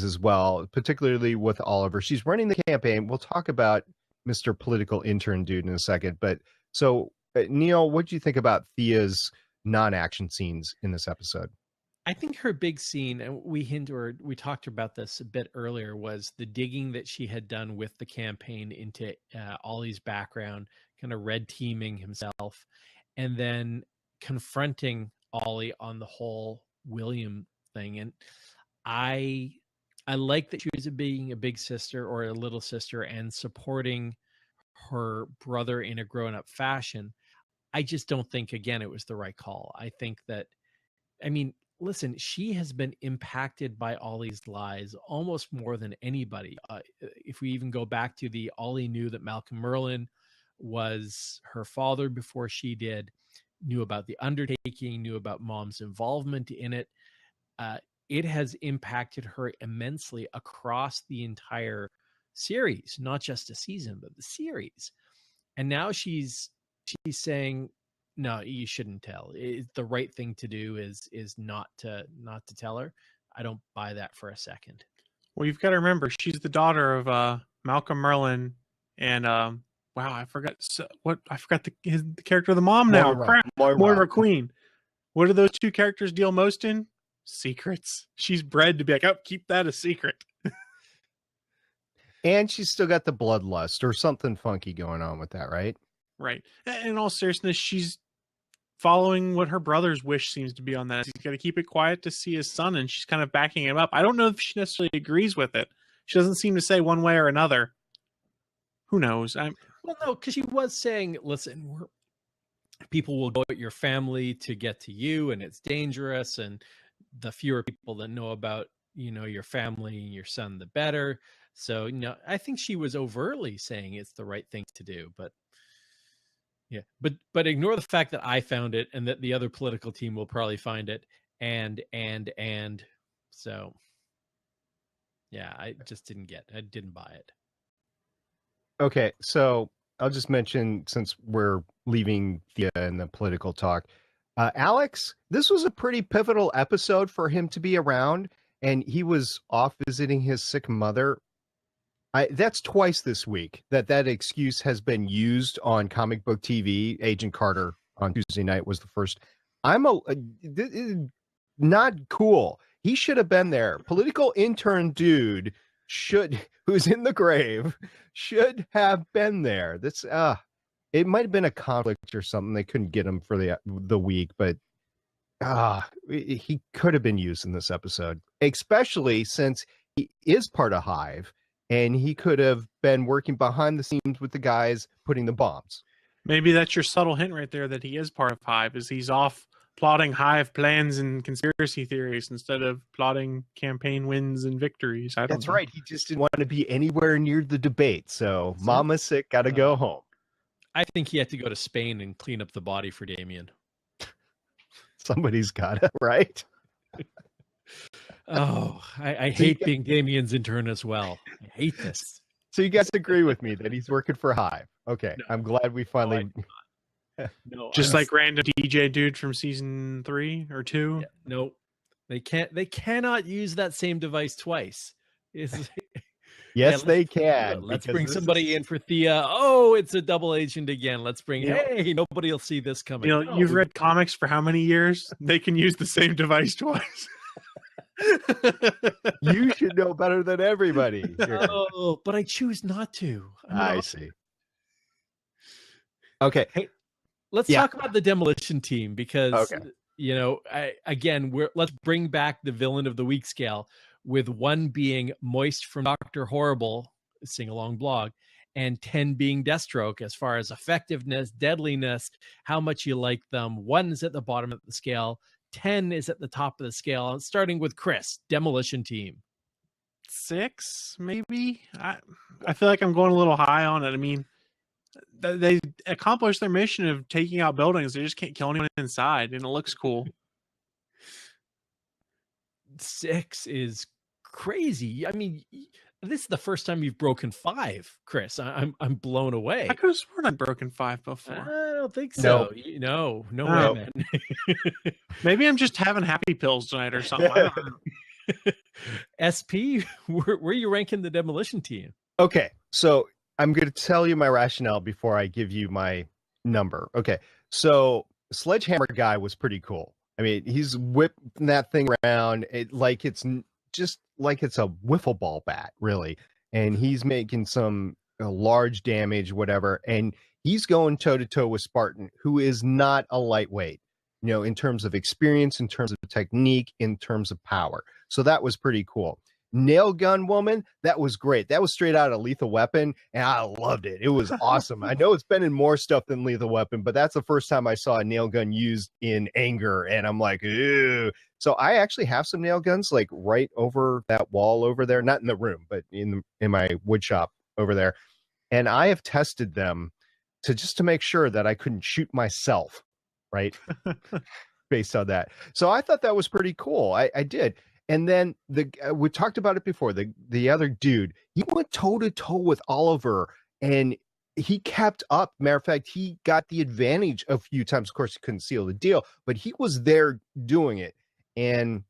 [SPEAKER 4] as well, particularly with Oliver. She's running the campaign. We'll talk about Mr. Political Intern dude in a second. But so Neil, what do you think about Thea's non-action scenes in this episode?
[SPEAKER 6] I think her big scene, and we talked about this a bit earlier, was the digging that she had done with the campaign into Ollie's background, kind of red teaming himself, and then confronting Ollie on the whole William thing. And I like that she was being a big sister or a little sister and supporting her brother in a grown-up fashion. I just don't think, again, it was the right call. I think that, listen, she has been impacted by Ollie's lies almost more than anybody. If we even go back to the Ollie knew that Malcolm Merlyn was her father before she did, knew about the undertaking, knew about Mom's involvement in it. It has impacted her immensely across the entire series, not just a season, but the series. And now she's saying, no, you shouldn't tell. The right thing to do is not to tell her. I don't buy that for a second.
[SPEAKER 5] Well, you've got to remember, she's the daughter of Malcolm Merlyn and wow, I forgot the character of the mom now. Moira Queen. What do those two characters deal most in? Secrets. She's bred to be like, oh, keep that a secret.
[SPEAKER 4] And she's still got the bloodlust or something funky going on with that, right?
[SPEAKER 5] Right. In all seriousness, she's following what her brother's wish seems to be on that. He's got to keep it quiet to see his son, and she's kind of backing him up. I don't know if she necessarily agrees with it. She doesn't seem to say one way or another. Who knows?
[SPEAKER 6] Well, no, because she was saying, listen, people will go at your family to get to you, and it's dangerous, and the fewer people that know about, your family and your son, the better. So, I think she was overtly saying it's the right thing to do, but yeah, but ignore the fact that I found it and that the other political team will probably find it. And so, yeah, I just I didn't buy it.
[SPEAKER 4] Okay. So I'll just mention, since we're leaving Thea and the political talk, Alex, this was a pretty pivotal episode for him to be around, and he was off visiting his sick mother. That's twice this week that excuse has been used on comic book TV. Agent Carter on Tuesday night was the first. Not cool. He should have been there. Political intern dude who's in the grave should have been there. That's it might have been a conflict or something. They couldn't get him for the week, but he could have been used in this episode, especially since he is part of Hive. And he could have been working behind the scenes with the guys putting the bombs.
[SPEAKER 5] Maybe that's your subtle hint right there that he is part of Hive, is he's off plotting Hive plans and conspiracy theories instead of plotting campaign wins and victories. That's
[SPEAKER 4] right. He just didn't want to be anywhere near the debate. So Mama's sick, got to go home.
[SPEAKER 6] I think he had to go to Spain and clean up the body for Damien.
[SPEAKER 4] Somebody's got it, right?
[SPEAKER 6] Oh, I hate being Damien's intern as well. I hate this.
[SPEAKER 4] So you guys agree with me that he's working for Hive? Okay, no, I'm glad we finally.
[SPEAKER 5] No, just like random DJ dude from season 3 or 2.
[SPEAKER 6] Yeah, no, they can't. They cannot use that same device twice.
[SPEAKER 4] Yes, they can.
[SPEAKER 6] Let's bring somebody in for Thea. Oh, it's a double agent again. Let's bring. Hey, nobody will see this coming.
[SPEAKER 5] You've read comics for how many years? They can use the same device twice.
[SPEAKER 4] You should know better than everybody.
[SPEAKER 6] Oh, but I choose not to.
[SPEAKER 4] I see. Okay.
[SPEAKER 6] Hey, let's talk about the Demolition Team, because let's bring back the villain of the week scale, with 1 being Moist from Dr. Horrible, sing along blog, and 10 being Deathstroke as far as effectiveness, deadliness, how much you like them. 1 is at the bottom of the scale. 10 is at the top of the scale, starting with Chris, Demolition Team.
[SPEAKER 5] 6, maybe? I feel like I'm going a little high on it. I mean, they accomplished their mission of taking out buildings. They just can't kill anyone inside, and it looks cool.
[SPEAKER 6] 6 is crazy. I mean, this is the first time you've broken 5, Chris. I'm blown away.
[SPEAKER 5] I could have sworn I'd broken 5 before.
[SPEAKER 6] I don't think so. No way, man.
[SPEAKER 5] Maybe I'm just having happy pills tonight or something. I don't know.
[SPEAKER 6] SP, where are you ranking the Demolition Team?
[SPEAKER 4] Okay, so I'm going to tell you my rationale before I give you my number. Okay, so Sledgehammer guy was pretty cool. I mean, he's whipping that thing around like it's just like it's a wiffle ball bat, really. And he's making some large damage, whatever. And he's going toe to toe with Spartan, who is not a lightweight, in terms of experience, in terms of technique, in terms of power. So that was pretty cool. nail gun woman, that was great. That was straight out of Lethal Weapon, and I loved it. It was awesome. I know it's been in more stuff than Lethal Weapon, but that's the first time I saw a nail gun used in anger, and I'm like, ew. So I actually have some nail guns like right over that wall over there, not in the room, but in my wood shop over there. And I have tested them to make sure that I couldn't shoot myself, right? Based on that. So I thought that was pretty cool. I did. And then we talked about it before. The other dude, he went toe to toe with Oliver, and he kept up. Matter of fact, he got the advantage a few times. Of course, he couldn't seal the deal, but he was there doing it. And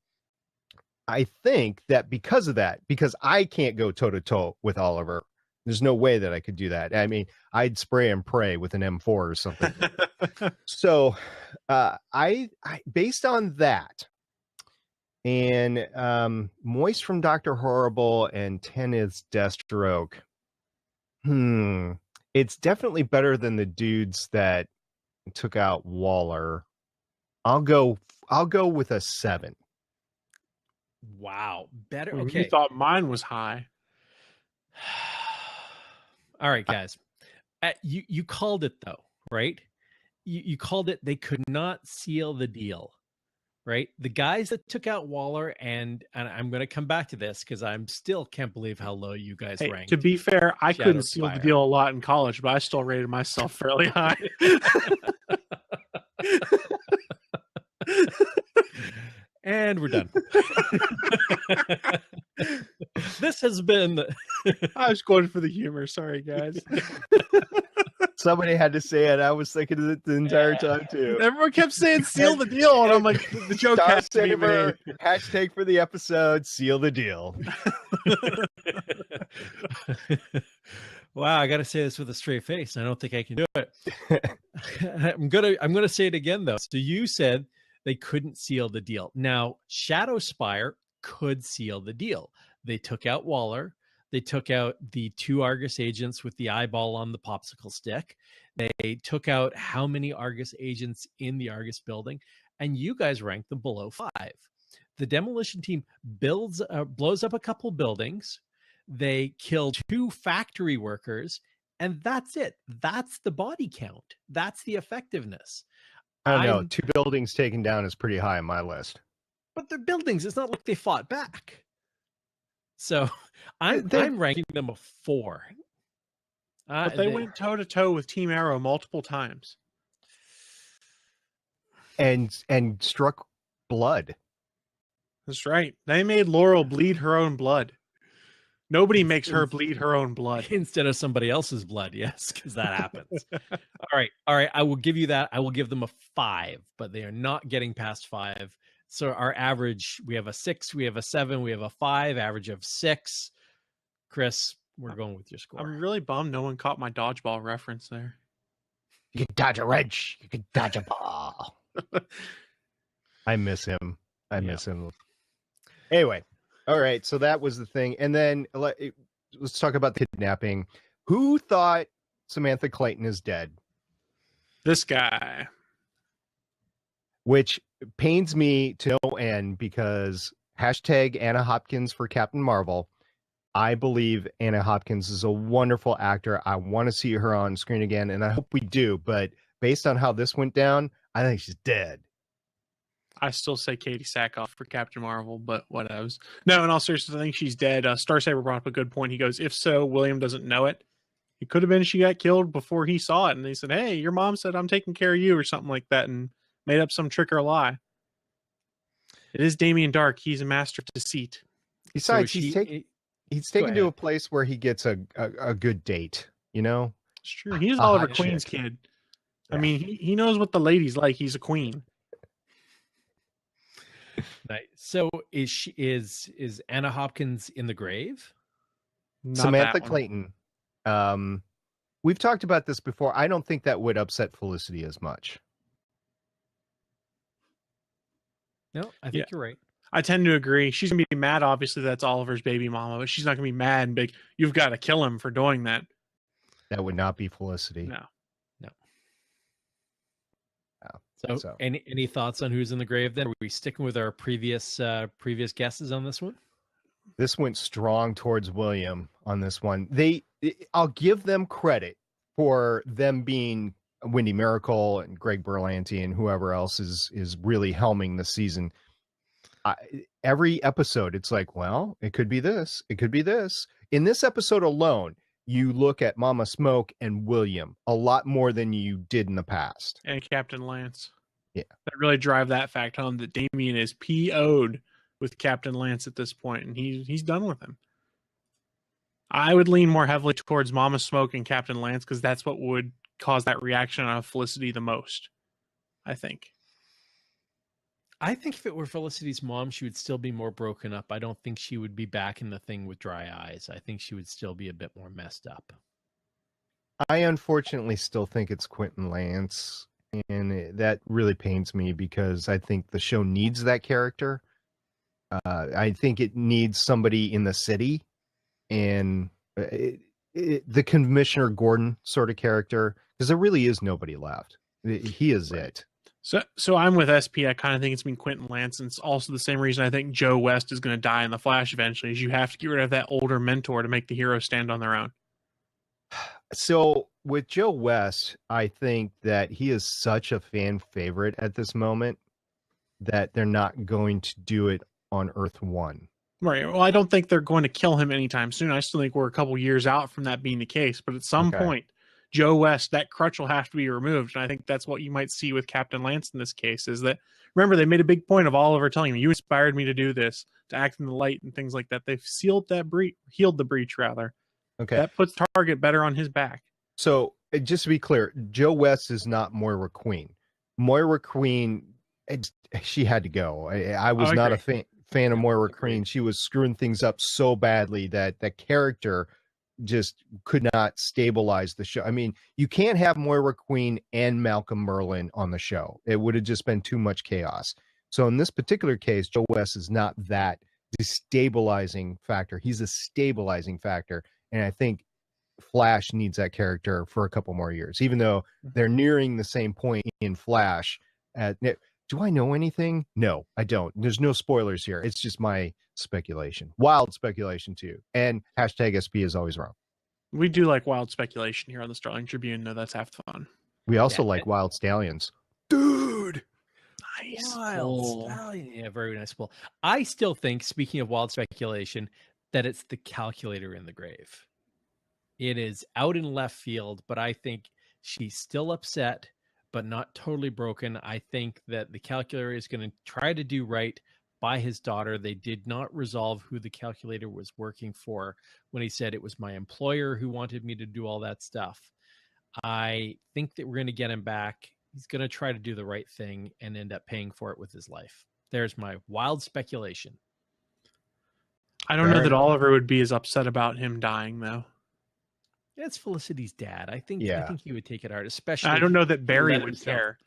[SPEAKER 4] I think that because of that, because I can't go toe to toe with Oliver, there's no way that I could do that. I mean, I'd spray and pray with an M4 or something. So I based on that, and Moist from Dr. Horrible and Tennis Deathstroke, it's definitely better than the dudes that took out Waller. I'll go with a 7.
[SPEAKER 6] Wow, better.
[SPEAKER 5] Well,
[SPEAKER 6] Okay,
[SPEAKER 5] you thought mine was high.
[SPEAKER 6] all right, guys. You called it though, right? You called it. They could not seal the deal, right? The guys that took out Waller, and I'm going to come back to this because I'm still can't believe how low you guys
[SPEAKER 5] Hey,
[SPEAKER 6] ranked.
[SPEAKER 5] to be fair, I
[SPEAKER 6] Shadow
[SPEAKER 5] couldn't seal the
[SPEAKER 6] Spire.
[SPEAKER 5] deal a lot in college, but I still rated myself fairly high.
[SPEAKER 6] And we're done. This has been.
[SPEAKER 5] I was going for the humor. Sorry, guys.
[SPEAKER 4] Somebody had to say it. I was thinking of it the entire time too.
[SPEAKER 5] Everyone kept saying "seal the deal," and I'm like, the joke
[SPEAKER 4] Star
[SPEAKER 5] has to be made.
[SPEAKER 4] Saver, hashtag for the episode, seal the deal.
[SPEAKER 6] Wow, I got to say this with a straight face. I don't think I can do it. I'm gonna say it again though. So you said they couldn't seal the deal. Now, Shadow Spire could seal the deal. They took out Waller. They took out the 2 Argus agents with the eyeball on the popsicle stick. They took out how many Argus agents in the Argus building, and you guys ranked them below 5. The demolition team blows up a couple buildings. They kill 2 factory workers, and that's it. That's the body count. That's the effectiveness.
[SPEAKER 4] I don't know. 2 buildings taken down is pretty high on my list.
[SPEAKER 6] But they're buildings. It's not like they fought back. So I'm ranking them a 4.
[SPEAKER 5] But they went toe to toe with Team Arrow multiple times,
[SPEAKER 4] and struck blood.
[SPEAKER 5] That's right. They made Laurel bleed her own blood. Nobody makes her bleed her own blood
[SPEAKER 6] instead of somebody else's blood. Yes, because that happens. All right. I will give you that. I will give them a 5, but they are not getting past 5. So our average, we have a 6, we have a 7, we have a 5, average of 6. Chris, we're going with your score.
[SPEAKER 5] I'm really bummed no one caught my dodgeball reference there.
[SPEAKER 4] You can dodge a wrench. You can dodge a ball. I miss him. I miss him. Anyway, all right. So that was the thing. And then let's talk about the kidnapping. Who thought Samantha Clayton is dead?
[SPEAKER 5] This guy.
[SPEAKER 4] Which pains me to no end because hashtag Anna Hopkins for Captain Marvel. I believe Anna Hopkins is a wonderful actor. I want to see her on screen again, and I hope we do. But based on how this went down, I think she's dead.
[SPEAKER 5] I still say Katie Sackhoff for Captain Marvel, but whatevs. No, in all seriousness, I think she's dead. Star Saber brought up a good point. He goes, if so, William doesn't know it. It could have been she got killed before he saw it, and they said, hey, your mom said I'm taking care of you or something like that, and made up some trick or lie. It is Damien Dark. He's a master of deceit.
[SPEAKER 4] Besides, he's taken to a place where he gets a good date, you know?
[SPEAKER 5] It's true. He's Oliver Queen's kid. Yeah. I mean, he knows what the ladies like. He's a queen.
[SPEAKER 6] Nice. So is Anna Hopkins in the grave?
[SPEAKER 5] Not
[SPEAKER 4] Samantha Clayton. We've talked about this before. I don't think that would upset Felicity as much.
[SPEAKER 6] No, I think you're right.
[SPEAKER 5] I tend to agree. She's going to be mad, obviously, that's Oliver's baby mama, but she's not going to be mad and big. You've got to kill him for doing that.
[SPEAKER 4] That would not be Felicity.
[SPEAKER 5] No.
[SPEAKER 6] So any thoughts on who's in the grave then? Are we sticking with our previous guesses on this one?
[SPEAKER 4] This went strong towards William on this one. I'll give them credit for them being Wendy Miracle and Greg Berlanti and whoever else is really helming the season. Every episode, it's like, well, it could be this. It could be this. In this episode alone, you look at Mama Smoke and William a lot more than you did in the past.
[SPEAKER 5] And Captain Lance.
[SPEAKER 4] Yeah.
[SPEAKER 5] That really drive that fact home that Damien is PO'd with Captain Lance at this point, and he's done with him. I would lean more heavily towards Mama Smoke and Captain Lance because that's what would cause that reaction on Felicity the most, I think.
[SPEAKER 6] I think if it were Felicity's mom, she would still be more broken up. I don't think she would be back in the thing with dry eyes. I think she would still be a bit more messed up.
[SPEAKER 4] I unfortunately still think it's Quentin Lance, and that really pains me because I think the show needs that character. I think it needs somebody in the city, and the Commissioner Gordon sort of character, because there really is nobody left. He is it.
[SPEAKER 5] So I'm with SP. I kind of think it's been Quentin Lance, and it's also the same reason I think Joe West is going to die in the Flash eventually. Is you have to get rid of that older mentor to make the heroes stand on their own.
[SPEAKER 4] So with Joe West, I think that he is such a fan favorite at this moment that they're not going to do it on Earth One.
[SPEAKER 5] Right. Well, I don't think they're going to kill him anytime soon. I still think we're a couple years out from that being the case. But at some point, Joe West, that crutch will have to be removed. And I think that's what you might see with Captain Lance in this case is that, remember, they made a big point of Oliver telling him, you inspired me to do this, to act in the light and things like that. They've healed the breach, rather.
[SPEAKER 4] Okay.
[SPEAKER 5] That puts Target better on his back.
[SPEAKER 4] So just to be clear, Joe West is not Moira Queen. Moira Queen, she had to go. I was not a fan of Moira Queen. She was screwing things up so badly that that character just could not stabilize the show. I mean, you can't have Moira Queen and Malcolm Merlyn on the show. It would have just been too much chaos. So in this particular case, Joe West is not that destabilizing factor. He's a stabilizing factor. And I think Flash needs that character for a couple more years, even though they're nearing the same point in Flash. Do I know anything? No, I don't. There's no spoilers here. It's just my speculation. Wild speculation, too. And hashtag SP is always wrong.
[SPEAKER 5] We do like wild speculation here on the Starling Tribune, though. That's half the fun.
[SPEAKER 4] We also like wild stallions. Dude!
[SPEAKER 5] Nice.
[SPEAKER 6] Wild stallion. Yeah, very nice pull. I still think, speaking of wild speculation, that it's the calculator in the grave. It is out in left field, but I think she's still upset, but not totally broken. I think that the calculator is going to try to do right by his daughter. They did not resolve who the calculator was working for when he said it was my employer who wanted me to do all that stuff. I think that we're going to get him back. He's going to try to do the right thing and end up paying for it with his life. There's my wild speculation.
[SPEAKER 5] I don't know that Oliver would be as upset about him dying, though.
[SPEAKER 6] It's Felicity's dad. I think he would take it hard, especially.
[SPEAKER 5] I don't know that Barry would care.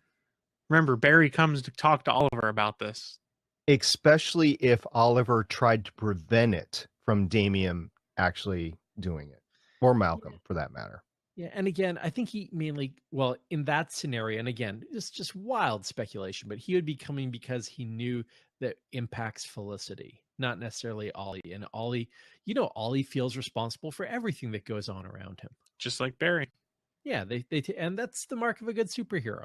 [SPEAKER 5] Remember, Barry comes to talk to Oliver about this.
[SPEAKER 4] Especially if Oliver tried to prevent it from Damien actually doing it. Or Malcolm, for that matter.
[SPEAKER 6] Yeah, and again, I think he mainly, well, in that scenario, and again, it's just wild speculation, but he would be coming because he knew that impacts Felicity, not necessarily Ollie. And Ollie, Ollie feels responsible for everything that goes on around him.
[SPEAKER 5] Just like Barry.
[SPEAKER 6] Yeah, and that's the mark of a good superhero.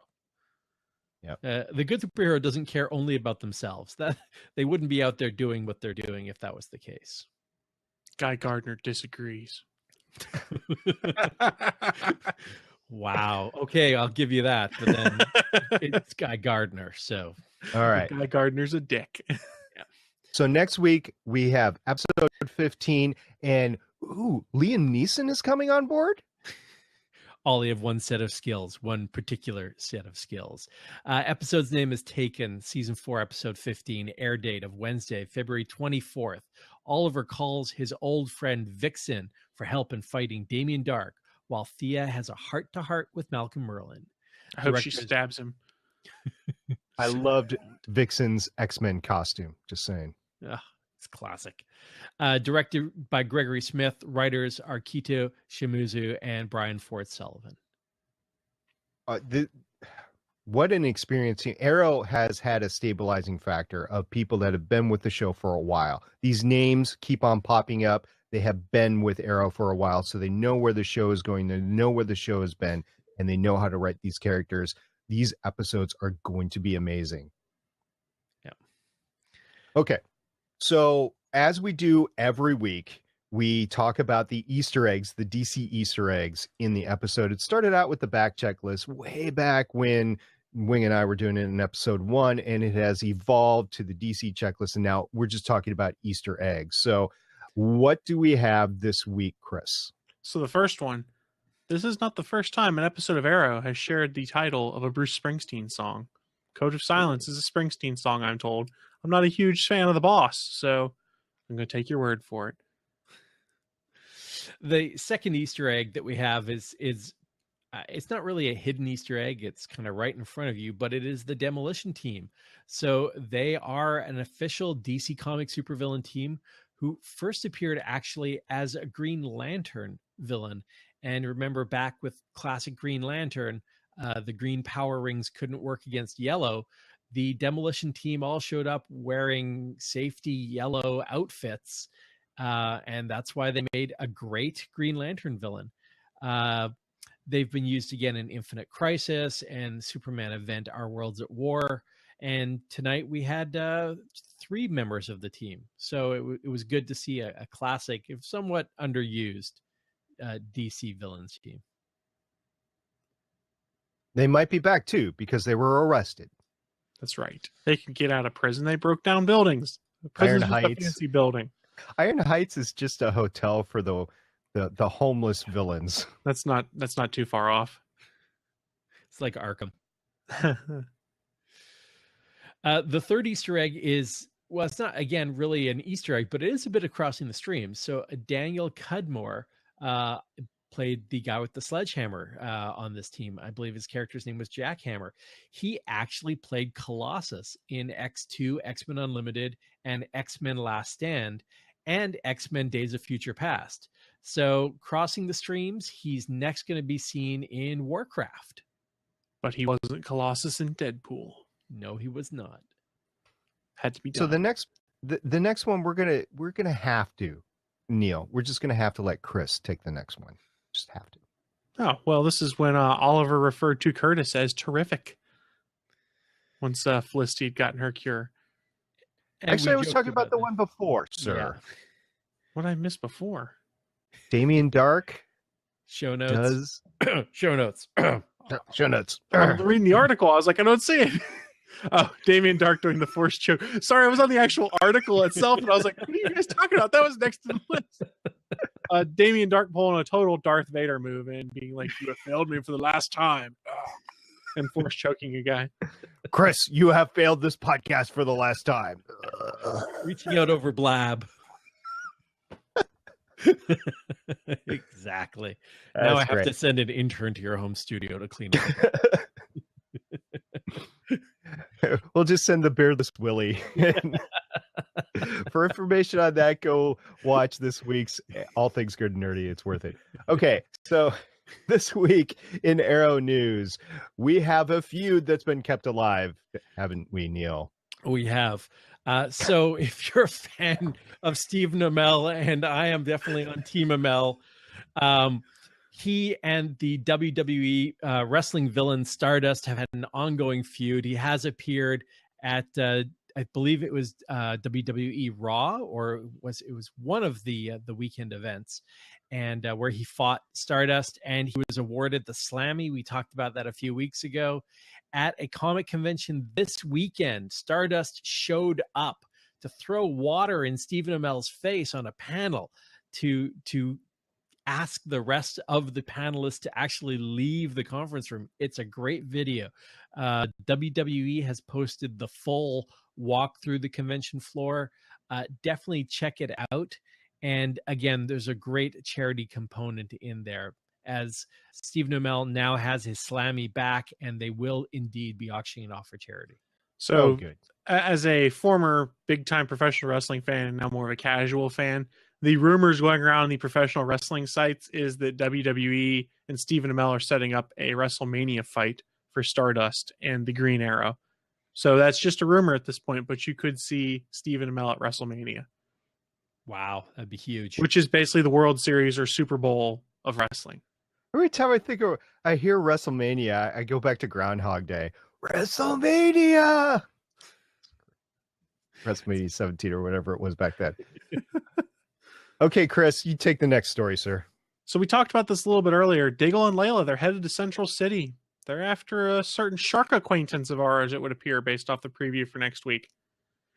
[SPEAKER 4] Yeah.
[SPEAKER 6] The good superhero doesn't care only about themselves. That they wouldn't be out there doing what they're doing if that was the case.
[SPEAKER 5] Guy Gardner disagrees.
[SPEAKER 6] Wow. Okay, I'll give you that. But then it's Guy Gardner. So,
[SPEAKER 4] all right.
[SPEAKER 5] Guy Gardner's a dick.
[SPEAKER 6] Yeah.
[SPEAKER 4] So next week we have episode 15, and Liam Neeson is coming on board.
[SPEAKER 6] Ollie have one set of skills, one particular set of skills. Episode's name is Taken, season 4, episode 15, air date of Wednesday, February 24th. Oliver calls his old friend Vixen for help in fighting Damien Dark, while Thea has a heart-to-heart with Malcolm Merlyn.
[SPEAKER 5] I hope she stabs him.
[SPEAKER 4] I loved Vixen's X-Men costume, just saying.
[SPEAKER 6] It's classic. Directed by Gregory Smith, writers are Kito Shimizu and Brian Ford Sullivan.
[SPEAKER 4] what an experience. Arrow has had a stabilizing factor of people that have been with the show for a while. These names keep on popping up. They have been with Arrow for a while, so they know where the show is going. They know where the show has been, and they know how to write these characters. These episodes are going to be amazing.
[SPEAKER 6] Yeah.
[SPEAKER 4] Okay. So as we do every week, we talk about the Easter eggs, the DC Easter eggs in the episode. It started out with the back checklist way back when Wing and I were doing it in episode 1, and it has evolved to the DC checklist, and now we're just talking about Easter eggs. So what do we have this week, Chris?
[SPEAKER 5] So the first one, this is not the first time an episode of Arrow has shared the title of a Bruce Springsteen song. Code of Silence is a Springsteen song, I'm told. I'm not a huge fan of the boss, so I'm going to take your word for it.
[SPEAKER 6] The second Easter egg that we have is it's not really a hidden Easter egg. It's kind of right in front of you, but it is the Demolition Team. So they are an official DC Comics supervillain team who first appeared actually as a Green Lantern villain. And remember back with classic Green Lantern, the green power rings couldn't work against yellow. The Demolition Team all showed up wearing safety yellow outfits. And that's why they made a great Green Lantern villain. They've been used again in Infinite Crisis and Superman Event Our Worlds at War. And tonight we had 3 members of the team. So it was good to see a classic, if somewhat underused, DC villains team.
[SPEAKER 4] They might be back too because they were arrested.
[SPEAKER 5] That's right. They can get out of prison. They broke down buildings. The prison's
[SPEAKER 4] Iron
[SPEAKER 5] just a
[SPEAKER 4] Heights.
[SPEAKER 5] fancy building.
[SPEAKER 4] Iron Heights is just a hotel for the homeless villains.
[SPEAKER 5] That's not too far off.
[SPEAKER 6] It's like Arkham. The third Easter egg is, well, it's not, again, really an Easter egg, but it is a bit of crossing the streams. So Daniel Cudmore played the guy with the sledgehammer on this team. I believe his character's name was Jackhammer. He actually played Colossus in X2, X-Men Unlimited, and X-Men Last Stand, and X-Men Days of Future Past. So crossing the streams, he's next going to be seen in Warcraft.
[SPEAKER 5] But he wasn't Colossus in Deadpool.
[SPEAKER 6] No, he was not.
[SPEAKER 5] Had to be done.
[SPEAKER 4] So the next one we're gonna have to, Neil. We're just gonna have to let Chris take the next one. Just have to.
[SPEAKER 5] Oh, well, this is when Oliver referred to Curtis as terrific. Once Felicity had gotten her cure.
[SPEAKER 6] And
[SPEAKER 4] Actually, I was
[SPEAKER 6] joked
[SPEAKER 4] talking about the one before, sir.
[SPEAKER 6] Yeah.
[SPEAKER 5] What did I miss before?
[SPEAKER 4] Damien Dark
[SPEAKER 6] Show notes.
[SPEAKER 4] does
[SPEAKER 6] Show notes.
[SPEAKER 4] show notes.
[SPEAKER 5] I'm reading the article. I was like, I don't see it. Oh, Damien Dark doing the force choke. Sorry, I was on the actual article itself, and I was like, what are you guys talking about? That was next to the list. Damien Dark pulling a total Darth Vader move and being like, you have failed me for the last time. And force choking a guy.
[SPEAKER 4] Chris, you have failed this podcast for the last time.
[SPEAKER 6] Reaching out over Blab. Exactly. Now I have to send an intern to your home studio to clean up.
[SPEAKER 4] We'll just send the beardless Willie. For information on that, go watch this week's All Things Good and Nerdy. It's worth it. Okay, so this week in Arrow News, we have a feud that's been kept alive, haven't we, Neil?
[SPEAKER 6] We have. So if you're a fan of Stephen Amell, and I am definitely on Team Amell, he and the WWE wrestling villain Stardust have had an ongoing feud. He has appeared at, I believe it was WWE Raw, or it was one of the weekend events, and where he fought Stardust, and he was awarded the Slammy. We talked about that a few weeks ago. At a comic convention this weekend, Stardust showed up to throw water in Stephen Amell's face on a panel to ask the rest of the panelists to actually leave the conference room. It's a great video. WWE has posted the full walk through the convention floor. Definitely check it out. And again, there's a great charity component in there, as Stephen Amell now has his Slammy back, and they will indeed be auctioning it off for charity.
[SPEAKER 5] So,
[SPEAKER 4] good.
[SPEAKER 5] As a former big-time professional wrestling fan and now more of a casual fan, the rumors going around the professional wrestling sites is that WWE and Stephen Amell are setting up a WrestleMania fight for Stardust and the Green Arrow. So that's just a rumor at this point, but you could see Stephen Amell at WrestleMania,
[SPEAKER 6] Wow, that'd be huge.
[SPEAKER 5] which is basically the World Series or Super Bowl of wrestling.
[SPEAKER 4] Every time I hear WrestleMania, I go back to Groundhog Day. WrestleMania! WrestleMania 17 or whatever it was back then. Okay, Chris, you take the next story, sir.
[SPEAKER 5] So we talked about this a little bit earlier. Diggle and Layla, they're headed to Central City. They're after a certain shark acquaintance of ours, it would appear, based off the preview for next week.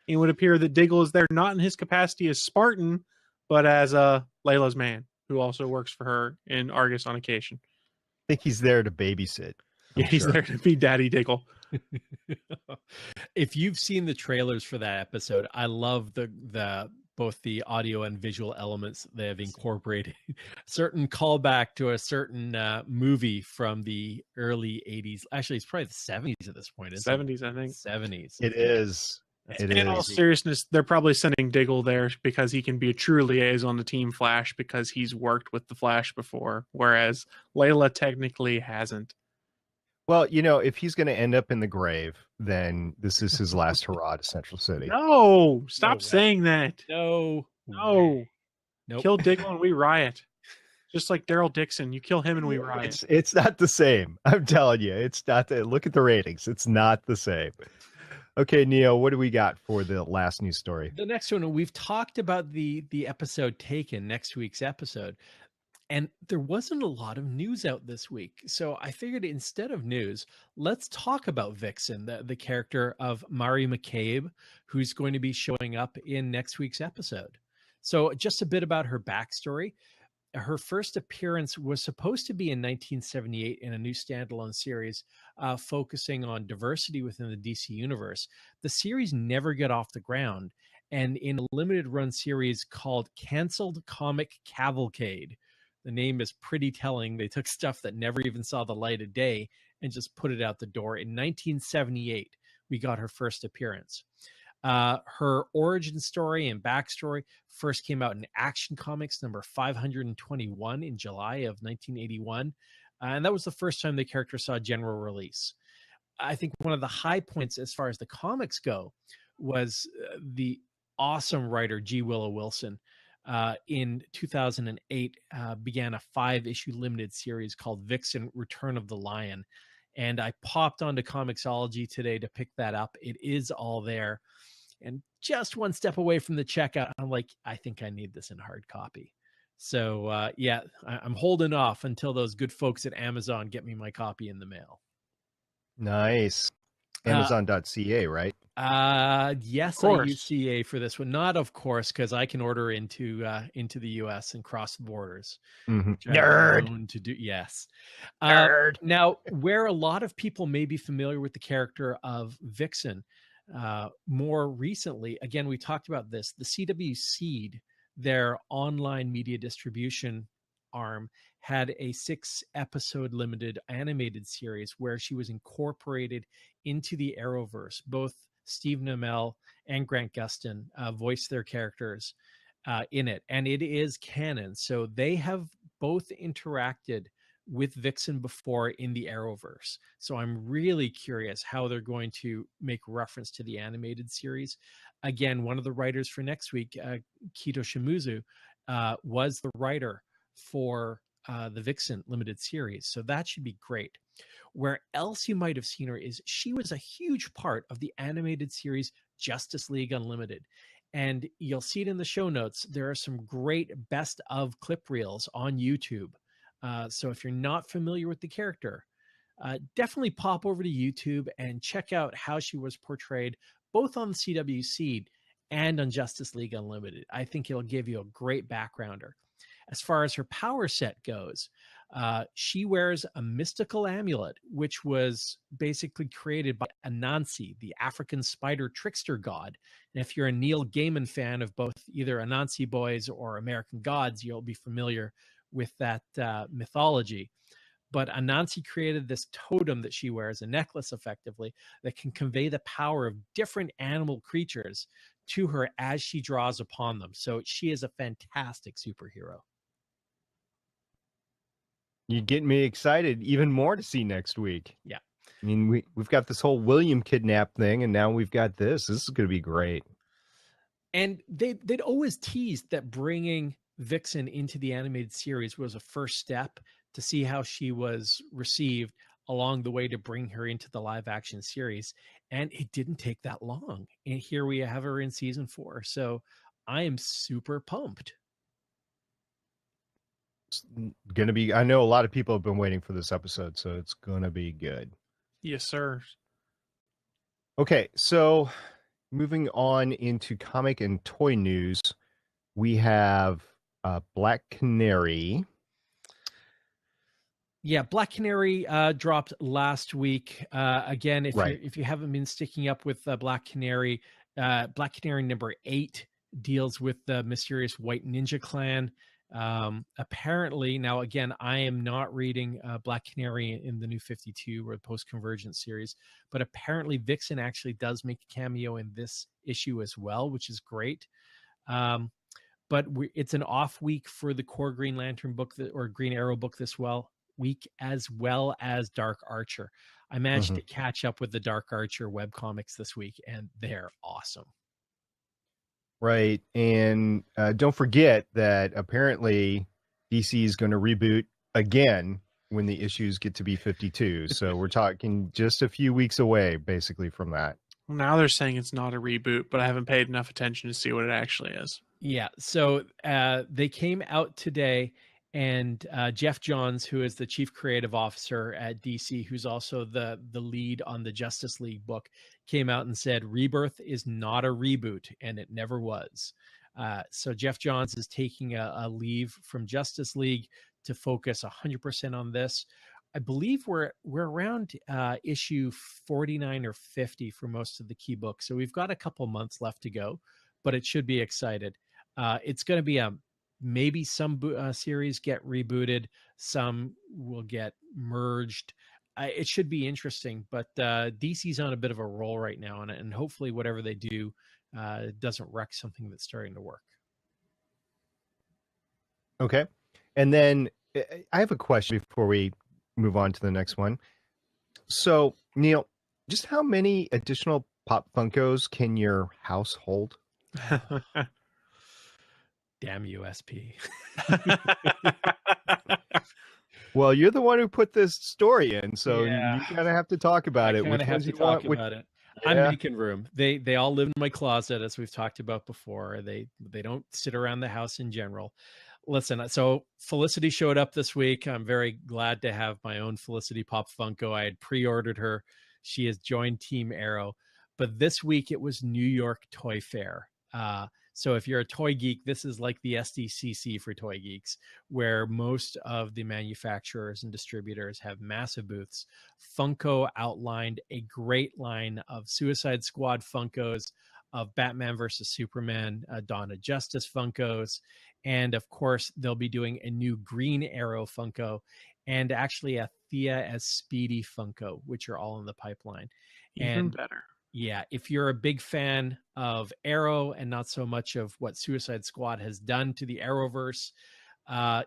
[SPEAKER 5] It would appear that Diggle is there not in his capacity as Spartan, but as Layla's man, who also works for her in Argus on occasion.
[SPEAKER 4] I think he's there to babysit.
[SPEAKER 5] Yeah, he's there to be Daddy Diggle.
[SPEAKER 6] If you've seen the trailers for that episode, I love the both the audio and visual elements they have incorporated. Certain callback to a certain movie from the early 80s. Actually, it's probably the 70s at this point.
[SPEAKER 5] 70s, I think.
[SPEAKER 6] 70s.
[SPEAKER 4] It is.
[SPEAKER 5] In all seriousness, they're probably sending Diggle there because he can be a true liaison to Team Flash because he's worked with the Flash before, whereas Layla technically hasn't.
[SPEAKER 4] Well, you know, if he's going to end up in the grave, then this is his last hurrah to Central City.
[SPEAKER 5] No, stop
[SPEAKER 6] No way.
[SPEAKER 5] saying that.
[SPEAKER 6] No.
[SPEAKER 5] No.
[SPEAKER 6] Nope.
[SPEAKER 5] Kill Diggle and we riot. Just like Daryl Dixon, you kill him and we riot.
[SPEAKER 4] It's not the same. I'm telling you, it's not. Look at the ratings. It's not the same. Okay, Neo, what do we got for the last news story?
[SPEAKER 6] The next one, we've talked about the episode Taken, next week's episode, and there wasn't a lot of news out this week. So I figured instead of news, let's talk about Vixen, the character of Mari McCabe, who's going to be showing up in next week's episode. So just a bit about her backstory. Her first appearance was supposed to be in 1978 in a new standalone series focusing on diversity within the DC universe. The series never got off the ground, and in a limited run series called Cancelled Comic Cavalcade, the name is pretty telling. They took stuff that never even saw the light of day and just put it out the door. In 1978, we got her first appearance. Her origin story and backstory first came out in Action Comics number 521 in July of 1981. And that was the first time the character saw general release. I think one of the high points as far as the comics go was the awesome writer G. Willow Wilson. In 2008, began a 5-issue limited series called Vixen Return of the Lion. And I popped onto Comixology today to pick that up. It is all there. And just one step away from the checkout, I'm like, I think I need this in hard copy. So, yeah, I'm holding off until those good folks at Amazon get me my copy in the mail.
[SPEAKER 4] Nice. Amazon.ca, right?
[SPEAKER 6] Yes, I use CA for this one. Not, of course, because I can order into the U.S. and cross the borders.
[SPEAKER 4] Mm-hmm.
[SPEAKER 6] Nerd to do, yes. Nerd. Now, where a lot of people may be familiar with the character of Vixen, more recently, again, we talked about this. The CW Seed, their online media distribution arm, had a 6-episode limited animated series where she was incorporated into the Arrowverse. Both Stephen Amell and Grant Gustin voiced their characters in it, and it is canon. So they have both interacted with Vixen before in the Arrowverse. So I'm really curious how they're going to make reference to the animated series. Again, one of the writers for next week, Kito Shimizu, was the writer for the Vixen limited series. So that should be great. Where else you might have seen her is she was a huge part of the animated series Justice League Unlimited. And you'll see it in the show notes. There are some great best of clip reels on YouTube. So if you're not familiar with the character, definitely pop over to YouTube and check out how she was portrayed both on the CW Seed and on Justice League Unlimited. I think it'll give you a great backgrounder. As far as her power set goes, she wears a mystical amulet, which was basically created by Anansi, the African spider trickster god. And if you're a Neil Gaiman fan of both either Anansi Boys or American Gods, you'll be familiar with that mythology. But Anansi created this totem that she wears, a necklace effectively, that can convey the power of different animal creatures to her as she draws upon them. So she is a fantastic superhero.
[SPEAKER 4] You get me excited even more to see next week.
[SPEAKER 6] Yeah.
[SPEAKER 4] I mean, we've got this whole William kidnap thing, and now we've got this. This is going to be great.
[SPEAKER 6] And they'd always teased that bringing Vixen into the animated series was a first step to see how she was received along the way to bring her into the live action series. And it didn't take that long. And here we have her in season 4. So I am super pumped.
[SPEAKER 4] It's going to be, I know a lot of people have been waiting for this episode, so it's going to be good.
[SPEAKER 5] Yes, sir.
[SPEAKER 4] Okay, so moving on into comic and toy news, we have Black Canary.
[SPEAKER 6] Yeah, Black Canary dropped last week. Again, if you haven't been sticking up with Black Canary number 8 deals with the mysterious White Ninja Clan. Apparently, now again, I am not reading Black Canary in the New 52 or the Post-Convergence series, but apparently Vixen actually does make a cameo in this issue as well, which is great. But it's an off week for the core Green Lantern book or Green Arrow book this week, as well as Dark Archer. I managed to catch up with the Dark Archer webcomics this week, and they're awesome.
[SPEAKER 4] Right. And don't forget that apparently DC is going to reboot again when the issues get to be 52. So we're talking just a few weeks away, basically, from that.
[SPEAKER 5] Well, now they're saying it's not a reboot, but I haven't paid enough attention to see what it actually is.
[SPEAKER 6] Yeah. So they came out today, and Jeff Johns, who is the chief creative officer at DC, who's also the lead on the Justice League book, came out and said Rebirth is not a reboot, and it never was. So Jeff Johns is taking a leave from Justice League to focus 100% on this. I believe we're around issue 49 or 50 for most of the key books, so we've got a couple months left to go, but it should be excited. It's going to be maybe some series get rebooted, some will get merged. It should be interesting, but DC's on a bit of a roll right now, and hopefully whatever they do doesn't wreck something that's starting to work.
[SPEAKER 4] Okay. And then I have a question before we move on to the next one. So, Neil, just how many additional Pop Funkos can your house hold?
[SPEAKER 6] Damn USP.
[SPEAKER 4] Well, you're the one who put this story in, so
[SPEAKER 6] Yeah.
[SPEAKER 4] you kind of have to talk about it.
[SPEAKER 6] Kind of have to talk about it.
[SPEAKER 4] Yeah.
[SPEAKER 6] I'm making room. They all live in my closet, as we've talked about before. They don't sit around the house in general. Listen, so Felicity showed up this week. I'm very glad to have my own Felicity Pop Funko. I had pre-ordered her. She has joined Team Arrow. But this week it was New York Toy Fair. So if you're a toy geek, this is like the SDCC for toy geeks, where most of the manufacturers and distributors have massive booths. Funko outlined a great line of Suicide Squad Funkos, of Batman versus Superman, Dawn of Justice Funkos, and of course, they'll be doing a new Green Arrow Funko, and actually a Thea as Speedy Funko, which are all in the pipeline.
[SPEAKER 5] Even better.
[SPEAKER 6] Yeah, if you're a big fan of Arrow and not so much of what Suicide Squad has done to the Arrowverse,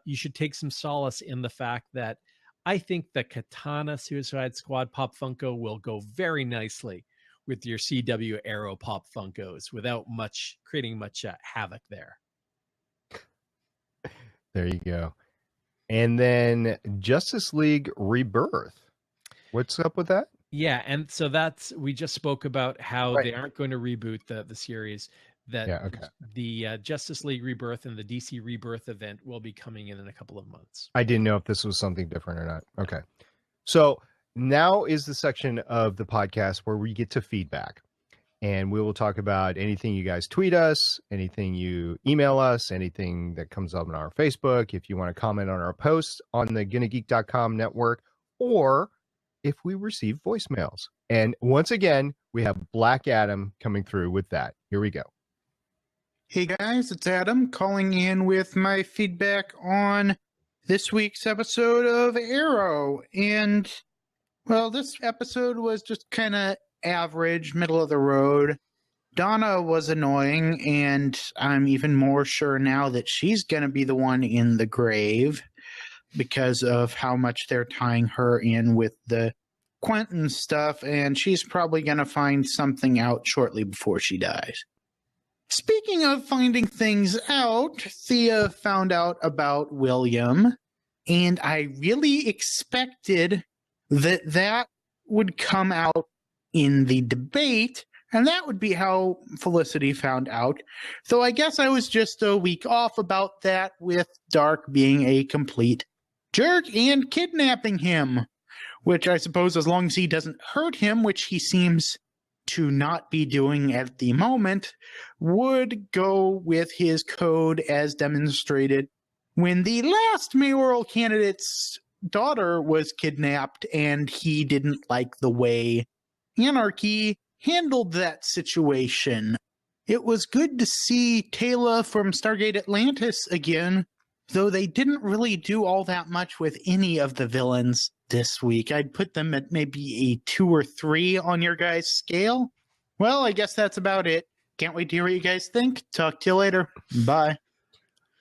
[SPEAKER 6] you should take some solace in the fact that I think the Katana Suicide Squad Pop Funko will go very nicely with your CW Arrow Pop Funkos without creating much havoc there.
[SPEAKER 4] There you go. And then Justice League Rebirth. What's up with that?
[SPEAKER 6] Yeah, and so we just spoke about how they aren't going to reboot the series. The Justice League Rebirth and the DC Rebirth event will be coming in a couple of months.
[SPEAKER 4] I didn't know if this was something different or not. Okay. So now is the section of the podcast where we get to feedback. And we will talk about anything you guys tweet us, anything you email us, anything that comes up on our Facebook. If you want to comment on our posts on the GonnaGeek.com network, or if we receive voicemails. And once again, we have Black Adam coming through with that. Here we go.
[SPEAKER 7] Hey guys, it's Adam calling in with my feedback on this week's episode of Arrow. And, well, this episode was just kind of average, middle of the road. Donna was annoying, and I'm even more sure now that she's going to be the one in the grave because of how much they're tying her in with the Quentin's stuff, and she's probably going to find something out shortly before she dies. Speaking of finding things out, Thea found out about William, and I really expected that would come out in the debate, and that would be how Felicity found out. Though I guess I was just a week off about that, with Dark being a complete jerk and kidnapping him, which I suppose, as long as he doesn't hurt him, which he seems to not be doing at the moment, would go with his code as demonstrated when the last mayoral candidate's daughter was kidnapped, and he didn't like the way Anarchy handled that situation. It was good to see Taylor from Stargate Atlantis again, though they didn't really do all that much with any of the villains this week. I'd put them at maybe a 2 or 3 on your guys' scale. Well, I guess that's about it. Can't wait to hear what you guys think. Talk to you later. Bye.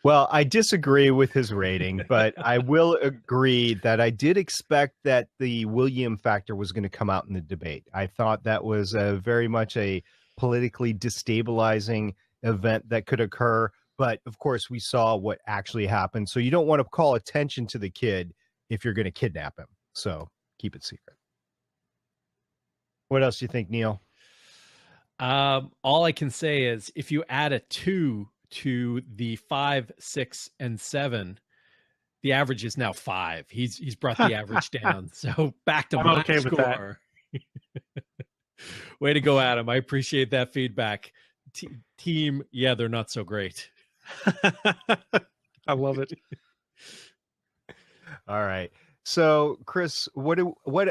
[SPEAKER 4] Well, I disagree with his rating, but I will agree that I did expect that the William factor was going to come out in the debate. I thought that was very much a politically destabilizing event that could occur. But of course, we saw what actually happened. So you don't want to call attention to the kid if you're going to kidnap him. So keep it secret. What else do you think, Neil?
[SPEAKER 6] All I can say is if you add a 2 to the 5, 6, and 7, the average is now 5. He's brought the average down. So back to
[SPEAKER 5] I'm
[SPEAKER 6] my
[SPEAKER 5] okay with
[SPEAKER 6] score. Way to go, Adam. I appreciate that feedback. Team, yeah, they're not so great.
[SPEAKER 5] I love it.
[SPEAKER 4] All right. So, Chris, what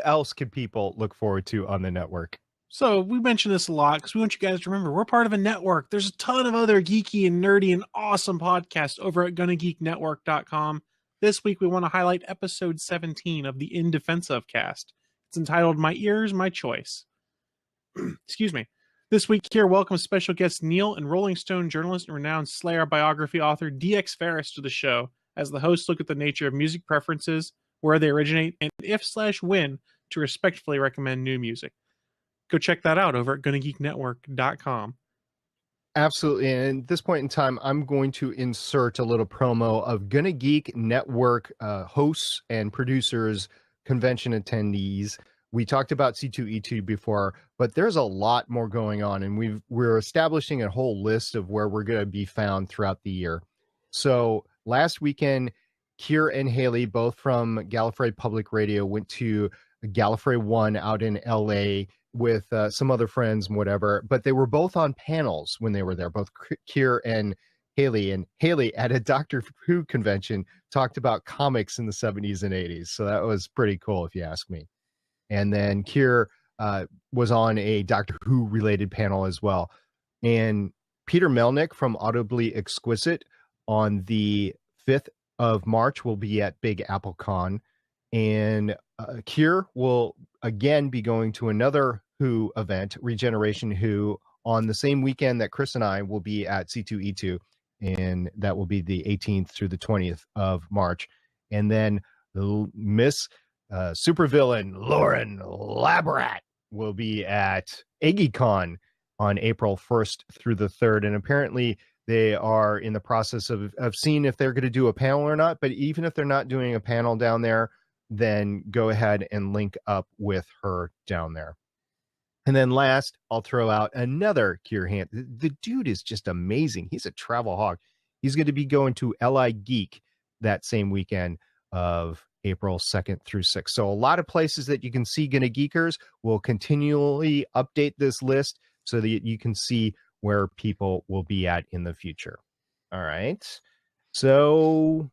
[SPEAKER 4] else can people look forward to on the network?
[SPEAKER 5] So we mention this a lot because we want you guys to remember we're part of a network. There's a ton of other geeky and nerdy and awesome podcasts over at GonnaGeekNetwork.com. This week we want to highlight episode 17 of the In Defense Of cast. It's entitled My Ears, My Choice. Excuse me. This week here, welcome special guest Neil and Rolling Stone journalist and renowned Slayer biography author DX Ferris to the show, as the hosts look at the nature of music preferences, where they originate, and if/when to respectfully recommend new music. Go check that out over at GonnaGeekNetwork.com.
[SPEAKER 4] Absolutely. And at this point in time, I'm going to insert a little promo of Gonna Geek Network hosts and producers, convention attendees. We talked about C2E2 before, but there's a lot more going on, and we're establishing a whole list of where we're going to be found throughout the year. So last weekend, Keir and Haley, both from Gallifrey Public Radio, went to Gallifrey One out in LA with some other friends and whatever, but they were both on panels when they were there, both Keir and Haley. And Haley at a Doctor Who convention talked about comics in the 70s and 80s. So that was pretty cool, if you ask me. And then Keir was on a Doctor Who related panel as well. And Peter Melnick from Audibly Exquisite on the 5th of March will be at Big Apple Con. And Keir will again be going to another Who event, Regeneration Who, on the same weekend that Chris and I will be at C2E2, and that will be the 18th through the 20th of March. And then Miss supervillain Lauren Labrat will be at AggyCon on April 1st through the 3rd, and apparently they are in the process of seeing if they're going to do a panel or not. But even if they're not doing a panel down there, then go ahead and link up with her down there. And then last, I'll throw out another Keir Hand. The dude is just amazing. He's a travel hog. He's going to be going to LI Geek that same weekend of April 2nd through 6th. So a lot of places that you can see Gonna Geekers. Will continually update this list so that you can see where people will be at in the future. All right. So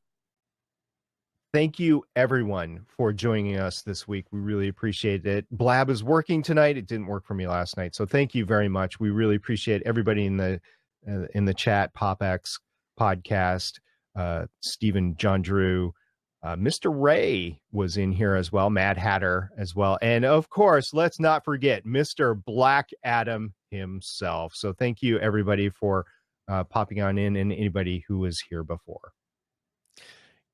[SPEAKER 4] thank you, everyone, for joining us this week. We really appreciate it. Blab is working tonight. It didn't work for me last night, so thank you very much. We really appreciate everybody in the chat. PopX podcast, Stephen, John Drew, Mr. Ray was in here as well. Mad Hatter as well, and of course, let's not forget Mr. Black Adam himself. So thank you, everybody, for popping on in, and anybody who was here before.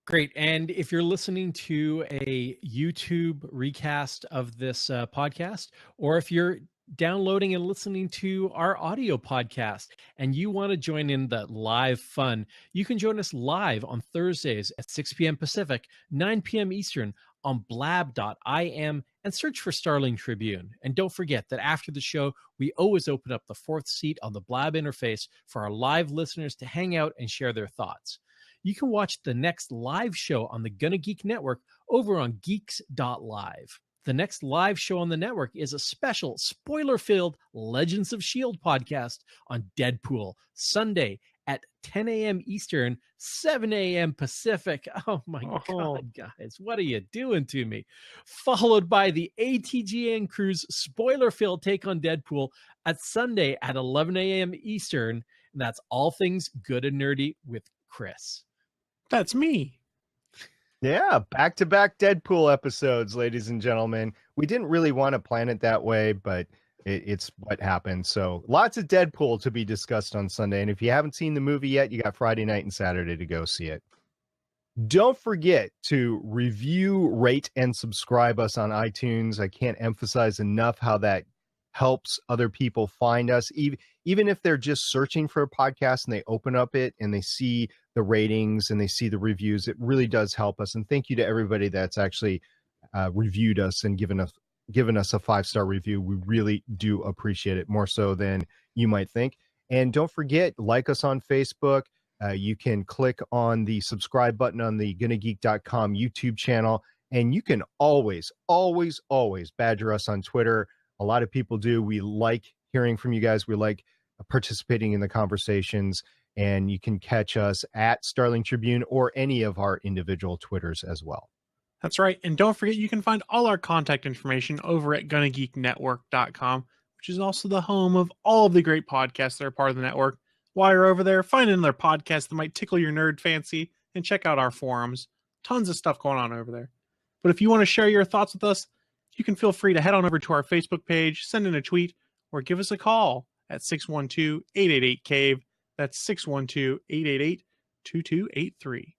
[SPEAKER 6] Great. And if you're listening to a YouTube recast of this podcast, or if you're downloading and listening to our audio podcast and you want to join in the live fun, you can join us live on Thursdays at 6 p.m. Pacific, 9 p.m. Eastern on blab.im and search for Starling Tribune. And don't forget that after the show, we always open up the fourth seat on the Blab interface for our live listeners to hang out and share their thoughts. You can watch the next live show on the Gonna Geek Network over on geeks.live. The next live show on the network is a special spoiler-filled Legends of S.H.I.E.L.D. podcast on Deadpool, Sunday at 10 a.m. Eastern, 7 a.m. Pacific. Oh my God, guys, what are you doing to me? Followed by the ATGN Crew's spoiler-filled take on Deadpool at Sunday at 11 a.m. Eastern. And that's all things good and nerdy with Chris.
[SPEAKER 5] That's me.
[SPEAKER 4] Yeah, back-to-back Deadpool episodes, ladies and gentlemen. We didn't really want to plan it that way, but it's what happened. So lots of Deadpool to be discussed on Sunday. And if you haven't seen the movie yet, you got Friday night and Saturday to go see it. Don't forget to review, rate, and subscribe us on iTunes. I can't emphasize enough how that helps other people find us. Even if they're just searching for a podcast and they open up it and they see the ratings and they see the reviews, it really does help us. And thank you to everybody that's actually reviewed us and given us a 5-star review. We really do appreciate it, more so than you might think. And don't forget, like us on Facebook. You can click on the subscribe button on the GonnaGeek.com YouTube channel. And you can always badger us on Twitter. A lot of people do. We like hearing from you guys. We like participating in the conversations. And you can catch us at Starling Tribune or any of our individual Twitters as well.
[SPEAKER 5] That's right. And don't forget, you can find all our contact information over at GonnaGeekNetwork.com, which is also the home of all of the great podcasts that are part of the network. While you're over there, find another podcast that might tickle your nerd fancy and check out our forums. Tons of stuff going on over there. But if you want to share your thoughts with us, you can feel free to head on over to our Facebook page, send in a tweet, or give us a call at 612-888-CAVE. That's 612-888-2283.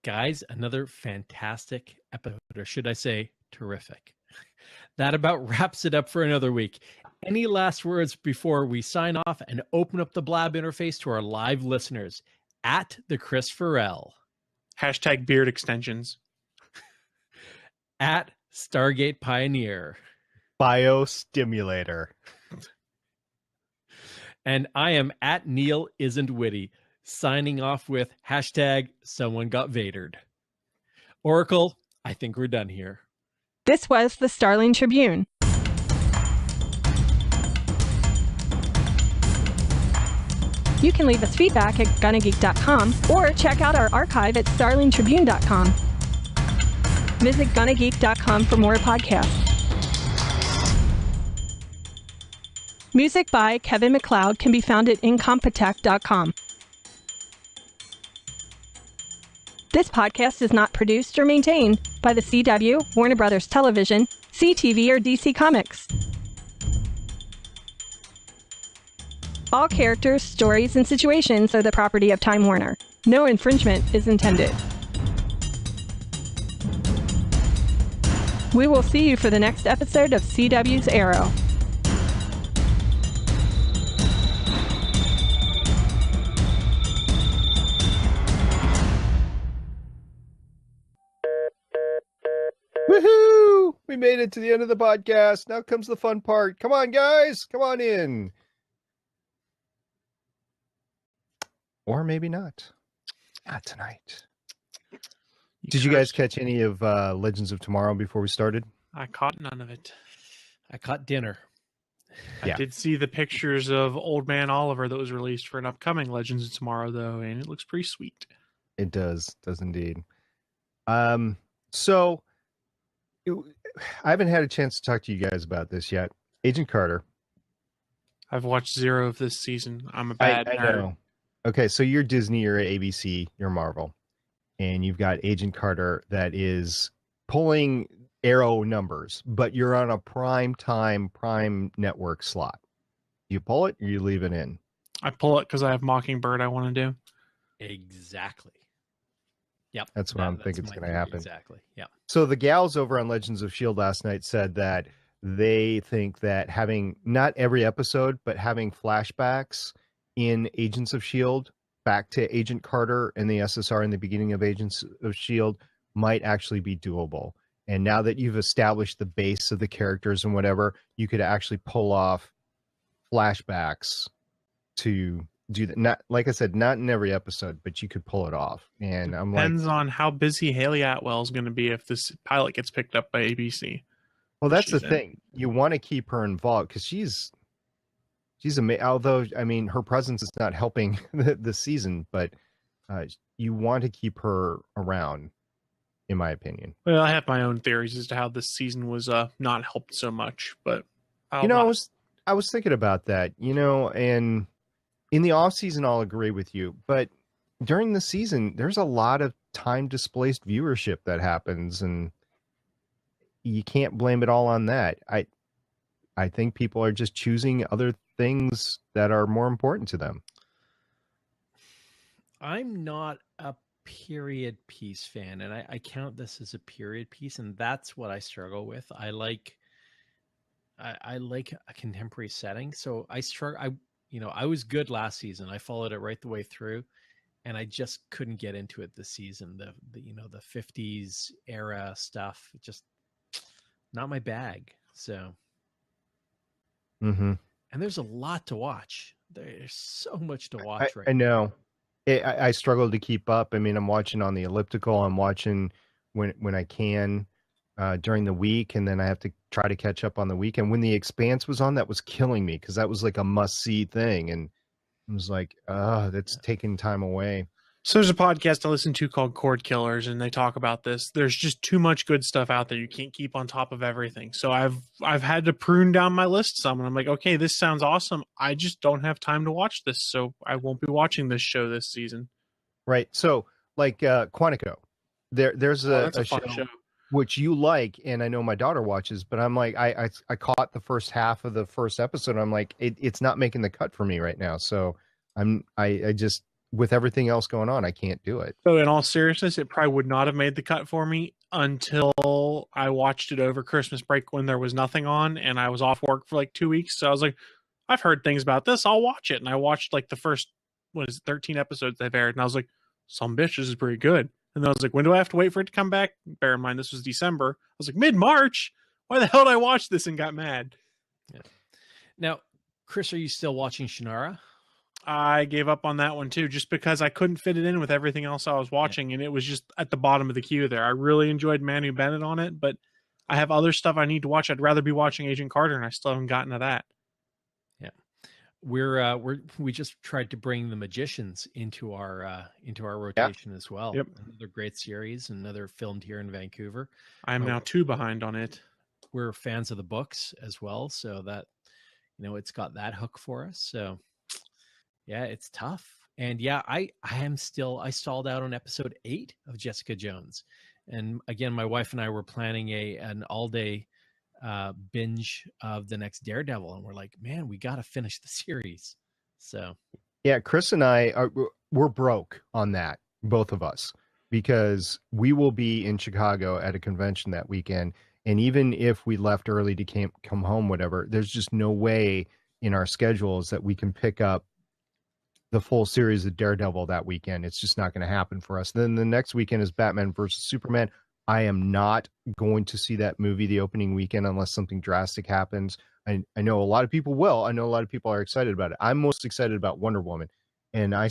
[SPEAKER 6] Guys, another fantastic episode, or should I say terrific. That about wraps it up for another week. Any last words before we sign off and open up the Blab interface to our live listeners? At the Chris Farrell.
[SPEAKER 5] Hashtag beard extensions.
[SPEAKER 6] At Stargate Pioneer.
[SPEAKER 4] Biostimulator.
[SPEAKER 6] And I am at Neil Isn't Witty, signing off with hashtag someone got Vadered. Oracle, I think we're done here.
[SPEAKER 2] This was the Starling Tribune. You can leave us feedback at GonnaGeek.com or check out our archive at StarlingTribune.com. Visit GonnaGeek.com for more podcasts. Music by Kevin MacLeod can be found at Incompetech.com. This podcast is not produced or maintained by the CW, Warner Brothers Television, CTV, or DC Comics. All characters, stories, and situations are the property of Time Warner. No infringement is intended. We will see you for the next episode of CW's Arrow.
[SPEAKER 4] Woohoo! We made it to the end of the podcast. Now comes the fun part. Come on, guys. Come on in. Or maybe not. Not tonight. Did you guys catch any of Legends of Tomorrow before we started?
[SPEAKER 5] I caught none of it.
[SPEAKER 6] I caught dinner.
[SPEAKER 5] I did see the pictures of Old Man Oliver that was released for an upcoming Legends of Tomorrow, though, and it looks pretty sweet.
[SPEAKER 4] It does indeed. I haven't had a chance to talk to you guys about this yet. Agent Carter.
[SPEAKER 5] I've watched zero of this season. I'm a bad
[SPEAKER 4] I
[SPEAKER 5] nerd.
[SPEAKER 4] know. Okay, so you're Disney, you're ABC, you're Marvel, and you've got Agent Carter that is pulling Arrow numbers, but you're on a prime network slot. You pull it or you leave it in?
[SPEAKER 5] I pull it because I have Mockingbird I want to do.
[SPEAKER 6] Exactly. Yep.
[SPEAKER 4] That's what I'm
[SPEAKER 6] That's
[SPEAKER 4] thinking is
[SPEAKER 6] my
[SPEAKER 4] going to
[SPEAKER 6] theory,
[SPEAKER 4] happen.
[SPEAKER 6] Exactly. Yeah.
[SPEAKER 4] So the gals over on Legends of S.H.I.E.L.D. last night said that they think that having not every episode, but having flashbacks in Agents of S.H.I.E.L.D. back to Agent Carter and the SSR in the beginning of Agents of S.H.I.E.L.D. might actually be doable. And now that you've established the base of the characters and whatever, you could actually pull off flashbacks to do that. Not, like I said, not in every episode, but you could pull it off. And I'm like,
[SPEAKER 5] Depends on how busy Haley Atwell is going to be if this pilot gets picked up by ABC.
[SPEAKER 4] well, that's the
[SPEAKER 5] she's in.
[SPEAKER 4] thing. You want to keep her involved because she's amazing. Although, I mean, her presence is not helping the season, but you want to keep her around, in my opinion.
[SPEAKER 5] Well, I have my own theories as to how this season was not helped so much, but
[SPEAKER 4] You know, I was thinking about that, you know, and in the off season, I'll agree with you, but during the season, there's a lot of time displaced viewership that happens, and you can't blame it all on that. I think people are just choosing other things that are more important to them.
[SPEAKER 6] I'm not a period piece fan, and I count this as a period piece, and that's what I struggle with. I like a contemporary setting, so I was good last season. I followed it right the way through, and I just couldn't get into it this season. The the 50s era stuff, just not my bag. So,
[SPEAKER 4] Mm-hmm.
[SPEAKER 6] and there's a lot to watch. There's so much to watch
[SPEAKER 4] I know. I struggle to keep up. I mean, I'm watching on the elliptical. I'm watching when I can during the week, and then I have to try to catch up on the weekend. When The Expanse was on, that was killing me because that was like a must-see thing, and I was like, that's taking time away.
[SPEAKER 5] So there's a podcast I listen to called Cord Killers, and they talk about this. There's just too much good stuff out there. You can't keep on top of everything. So I've had to prune down my list some, and I'm like, okay, this sounds awesome. I just don't have time to watch this, so I won't be watching this show this season.
[SPEAKER 4] Right. So, like Quantico, there's
[SPEAKER 5] That's
[SPEAKER 4] a
[SPEAKER 5] fun
[SPEAKER 4] show which you like, and I know my daughter watches, but I'm like, I caught the first half of the first episode. And I'm like, it's not making the cut for me right now. So I just, with everything else going on, I can't do it.
[SPEAKER 5] So in all seriousness, it probably would not have made the cut for me until I watched it over Christmas break when there was nothing on and I was off work for like 2 weeks. So I was like, I've heard things about this. I'll watch it. And I watched like the first, 13 episodes they've aired. And I was like, some bitch, this is pretty good. And then I was like, when do I have to wait for it to come back? Bear in mind, this was December. I was like, mid-March? Why the hell did I watch this and got mad?
[SPEAKER 6] Yeah. Now, Chris, are you still watching Shannara?
[SPEAKER 5] I gave up on that one too, just because I couldn't fit it in with everything else I was watching, and it was just at the bottom of the queue there. I really enjoyed Manu Bennett on it, but I have other stuff I need to watch. I'd rather be watching Agent Carter, and I still haven't gotten to that.
[SPEAKER 6] Yeah, we just tried to bring The Magicians into our rotation as well.
[SPEAKER 5] Yep.
[SPEAKER 6] Another great series, another filmed here in Vancouver.
[SPEAKER 5] I'm now 2 behind on it.
[SPEAKER 6] We're fans of the books as well, so that it's got that hook for us. So. Yeah, it's tough. And yeah, I stalled out on episode 8 of Jessica Jones. And again, my wife and I were planning an all-day binge of the next Daredevil. And we're like, man, we got to finish the series. So.
[SPEAKER 4] Yeah, Chris and I, we're broke on that, both of us, because we will be in Chicago at a convention that weekend. And even if we left early to come home, whatever, there's just no way in our schedules that we can pick up the full series of Daredevil that weekend. It's just not going to happen for us. Then the next weekend is Batman versus Superman. I am not going to see that movie the opening weekend unless something drastic happens. I know a lot of people will. I know a lot of people are excited about it. I'm most excited about Wonder Woman. And I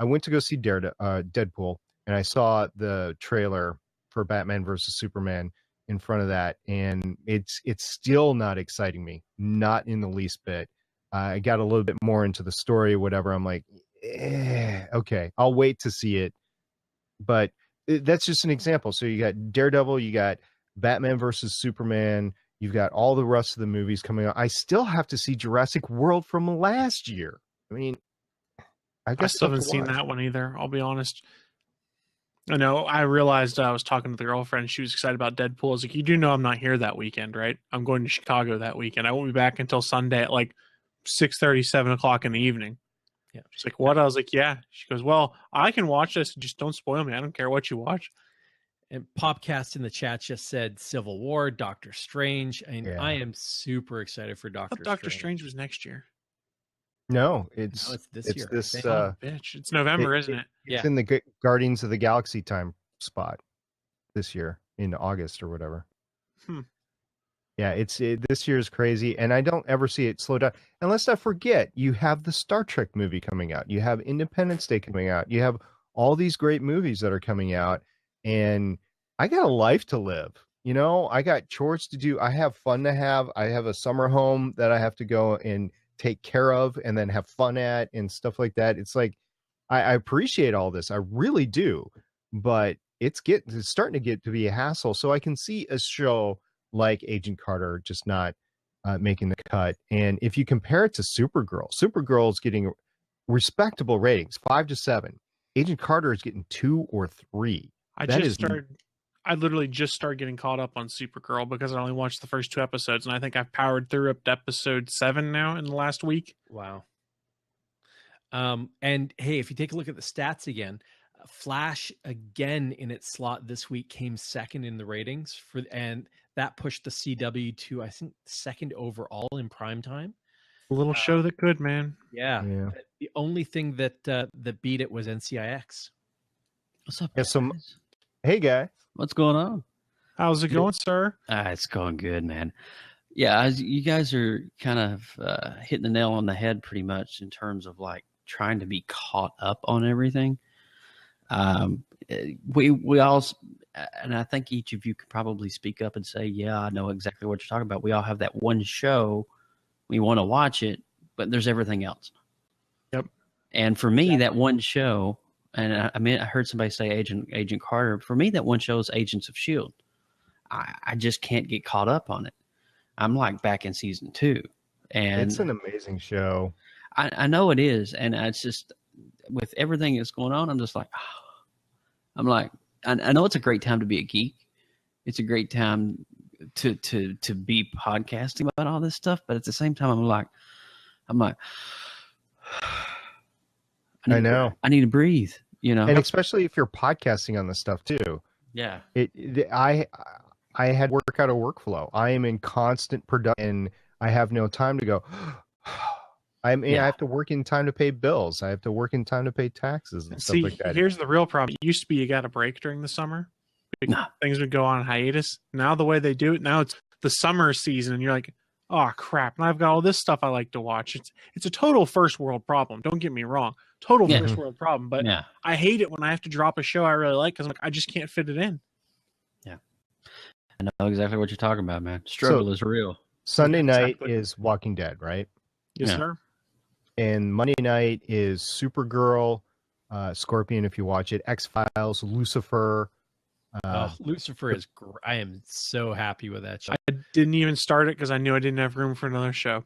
[SPEAKER 4] went to go see Deadpool, and I saw the trailer for Batman versus Superman in front of that. And it's still not exciting me, not in the least bit. I got a little bit more into the story, whatever. I'm like, okay, I'll wait to see it. But that's just an example. So you got Daredevil, you got Batman versus Superman, you've got all the rest of the movies coming out. I still have to see Jurassic World from last year. I mean, I
[SPEAKER 5] still haven't seen that one either. I'll be honest. I know. I realized I was talking to the girlfriend. She was excited about Deadpool. I was like, you do know I'm not here that weekend, right? I'm going to Chicago that weekend. I won't be back until Sunday at like 6:30, 7 o'clock in the evening. She's like, what? I was like, yeah. She goes, well, I can watch this. Just don't spoil me. I don't care what you watch.
[SPEAKER 6] And Popcast in the chat just said Civil War, Doctor Strange. And
[SPEAKER 4] Yeah.
[SPEAKER 6] I am super excited for
[SPEAKER 5] I
[SPEAKER 6] Doctor
[SPEAKER 5] thought Doctor
[SPEAKER 6] Strange.
[SPEAKER 5] Strange was next year.
[SPEAKER 4] No,
[SPEAKER 6] No, it's this year. I
[SPEAKER 4] This.
[SPEAKER 6] think.
[SPEAKER 5] Bitch, it's November, isn't it?
[SPEAKER 4] It's
[SPEAKER 6] Yeah.
[SPEAKER 4] in the Guardians of the Galaxy time spot this year in August or whatever. Yeah, this year is crazy, and I don't ever see it slow down. And let's not forget, you have the Star Trek movie coming out. You have Independence Day coming out. You have all these great movies that are coming out, and I got a life to live. You know, I got chores to do. I have fun to have. I have a summer home that I have to go and take care of and then have fun at and stuff like that. It's like I appreciate all this. I really do. But it's starting to get to be a hassle. So I can see a show like Agent Carter just not making the cut. And if you compare it to Supergirl is getting respectable ratings, 5 to 7. Agent Carter is getting 2 or 3.
[SPEAKER 5] I literally just started getting caught up on Supergirl because I only watched the first 2 episodes, and I think I've powered through up to episode 7 now in the last week.
[SPEAKER 6] Wow. And hey, if you take a look at the stats again, Flash again in its slot this week came second in the ratings and that pushed the CW to, I think, second overall in prime time.
[SPEAKER 5] A little show that could, man.
[SPEAKER 6] Yeah. The only thing that beat it was NCIX.
[SPEAKER 8] What's up?
[SPEAKER 4] Yeah, hey guy,
[SPEAKER 8] What's going on?
[SPEAKER 5] How's it going, sir?
[SPEAKER 8] It's going good, man. Yeah, you guys are kind of hitting the nail on the head pretty much in terms of like trying to be caught up on everything. We all, and I think each of you could probably speak up and say, yeah, I know exactly what you're talking about. We all have that one show, we want to watch it, but there's everything else.
[SPEAKER 5] Yep.
[SPEAKER 8] And for me, that one show, and I mean, I heard somebody say Agent Carter. For me, that one show is Agents of S.H.I.E.L.D. I just can't get caught up on it. I'm like back in season 2. And
[SPEAKER 4] it's an amazing show.
[SPEAKER 8] I know it is. And it's just, with everything that's going on, I'm just like, oh. I'm like, I know it's a great time to be a geek. It's a great time to be podcasting about all this stuff. But at the same time, I'm like,
[SPEAKER 4] I know.
[SPEAKER 8] I need to breathe, you know,
[SPEAKER 4] and especially if you're podcasting on this stuff too.
[SPEAKER 8] Yeah.
[SPEAKER 4] I had to work out a workflow. I am in constant production. I have no time to go. I have to work in time to pay bills. I have to work in time to pay taxes and stuff like that.
[SPEAKER 5] Here's the real problem. It used to be you got a break during the summer. Things would go on hiatus. Now the way they do it, now it's the summer season, and you're like, oh crap! And I've got all this stuff I like to watch. It's a total first world problem. Don't get me wrong, total first world problem. But I hate it when I have to drop a show I really like because I'm like, I just can't fit it in.
[SPEAKER 8] Yeah, I know exactly what you're talking about, man. Struggle is real.
[SPEAKER 4] Sunday night is Walking Dead, right?
[SPEAKER 5] Yes, sir.
[SPEAKER 4] And Monday night is Supergirl, Scorpion, if you watch it, X-Files, Lucifer.
[SPEAKER 6] Lucifer is great. I am so happy with that show.
[SPEAKER 5] I didn't even start it because I knew I didn't have room for another show.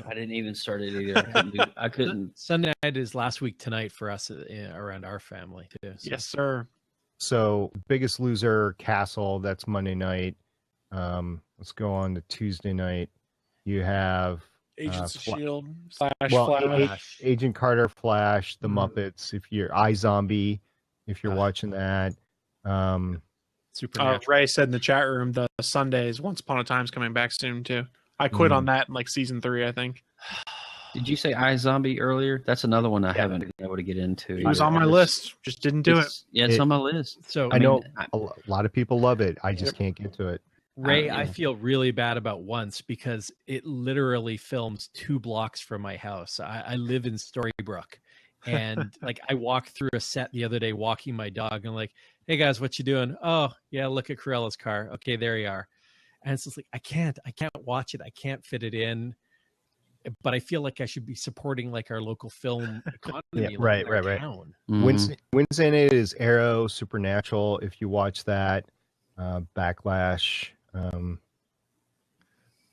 [SPEAKER 8] I didn't even start it either. I couldn't.
[SPEAKER 6] Sunday night is last week tonight for us around our family too. So.
[SPEAKER 5] Yes, sir.
[SPEAKER 4] So Biggest Loser, Castle, that's Monday night. Let's go on to Tuesday night. You have
[SPEAKER 5] Agents of S.H.I.E.L.D.
[SPEAKER 4] Flash. Agent Carter, Flash, The Muppets. If you're iZombie, if you're watching that.
[SPEAKER 6] Supernatural.
[SPEAKER 5] Ray said in the chat room the Sundays Once Upon a Time's coming back soon too. I quit on that in like season 3, I think.
[SPEAKER 8] Did you say iZombie earlier? That's another one I haven't been able to get into.
[SPEAKER 5] It was on my list, just didn't do it.
[SPEAKER 8] Yeah, it's on my list.
[SPEAKER 6] So
[SPEAKER 4] I know a lot of people love it. I just can't get to it.
[SPEAKER 6] Ray, I feel really bad about Once because it literally films 2 blocks from my house. I live in Storybrooke, and like I walked through a set the other day walking my dog, and like, hey guys, what you doing? Oh yeah, look at Corella's car. Okay, there you are. And it's just like I can't watch it. I can't fit it in. But I feel like I should be supporting like our local film economy.
[SPEAKER 4] Yeah, right.
[SPEAKER 6] Town.
[SPEAKER 4] Wednesday night is Arrow, Supernatural. If you watch that, Backlash.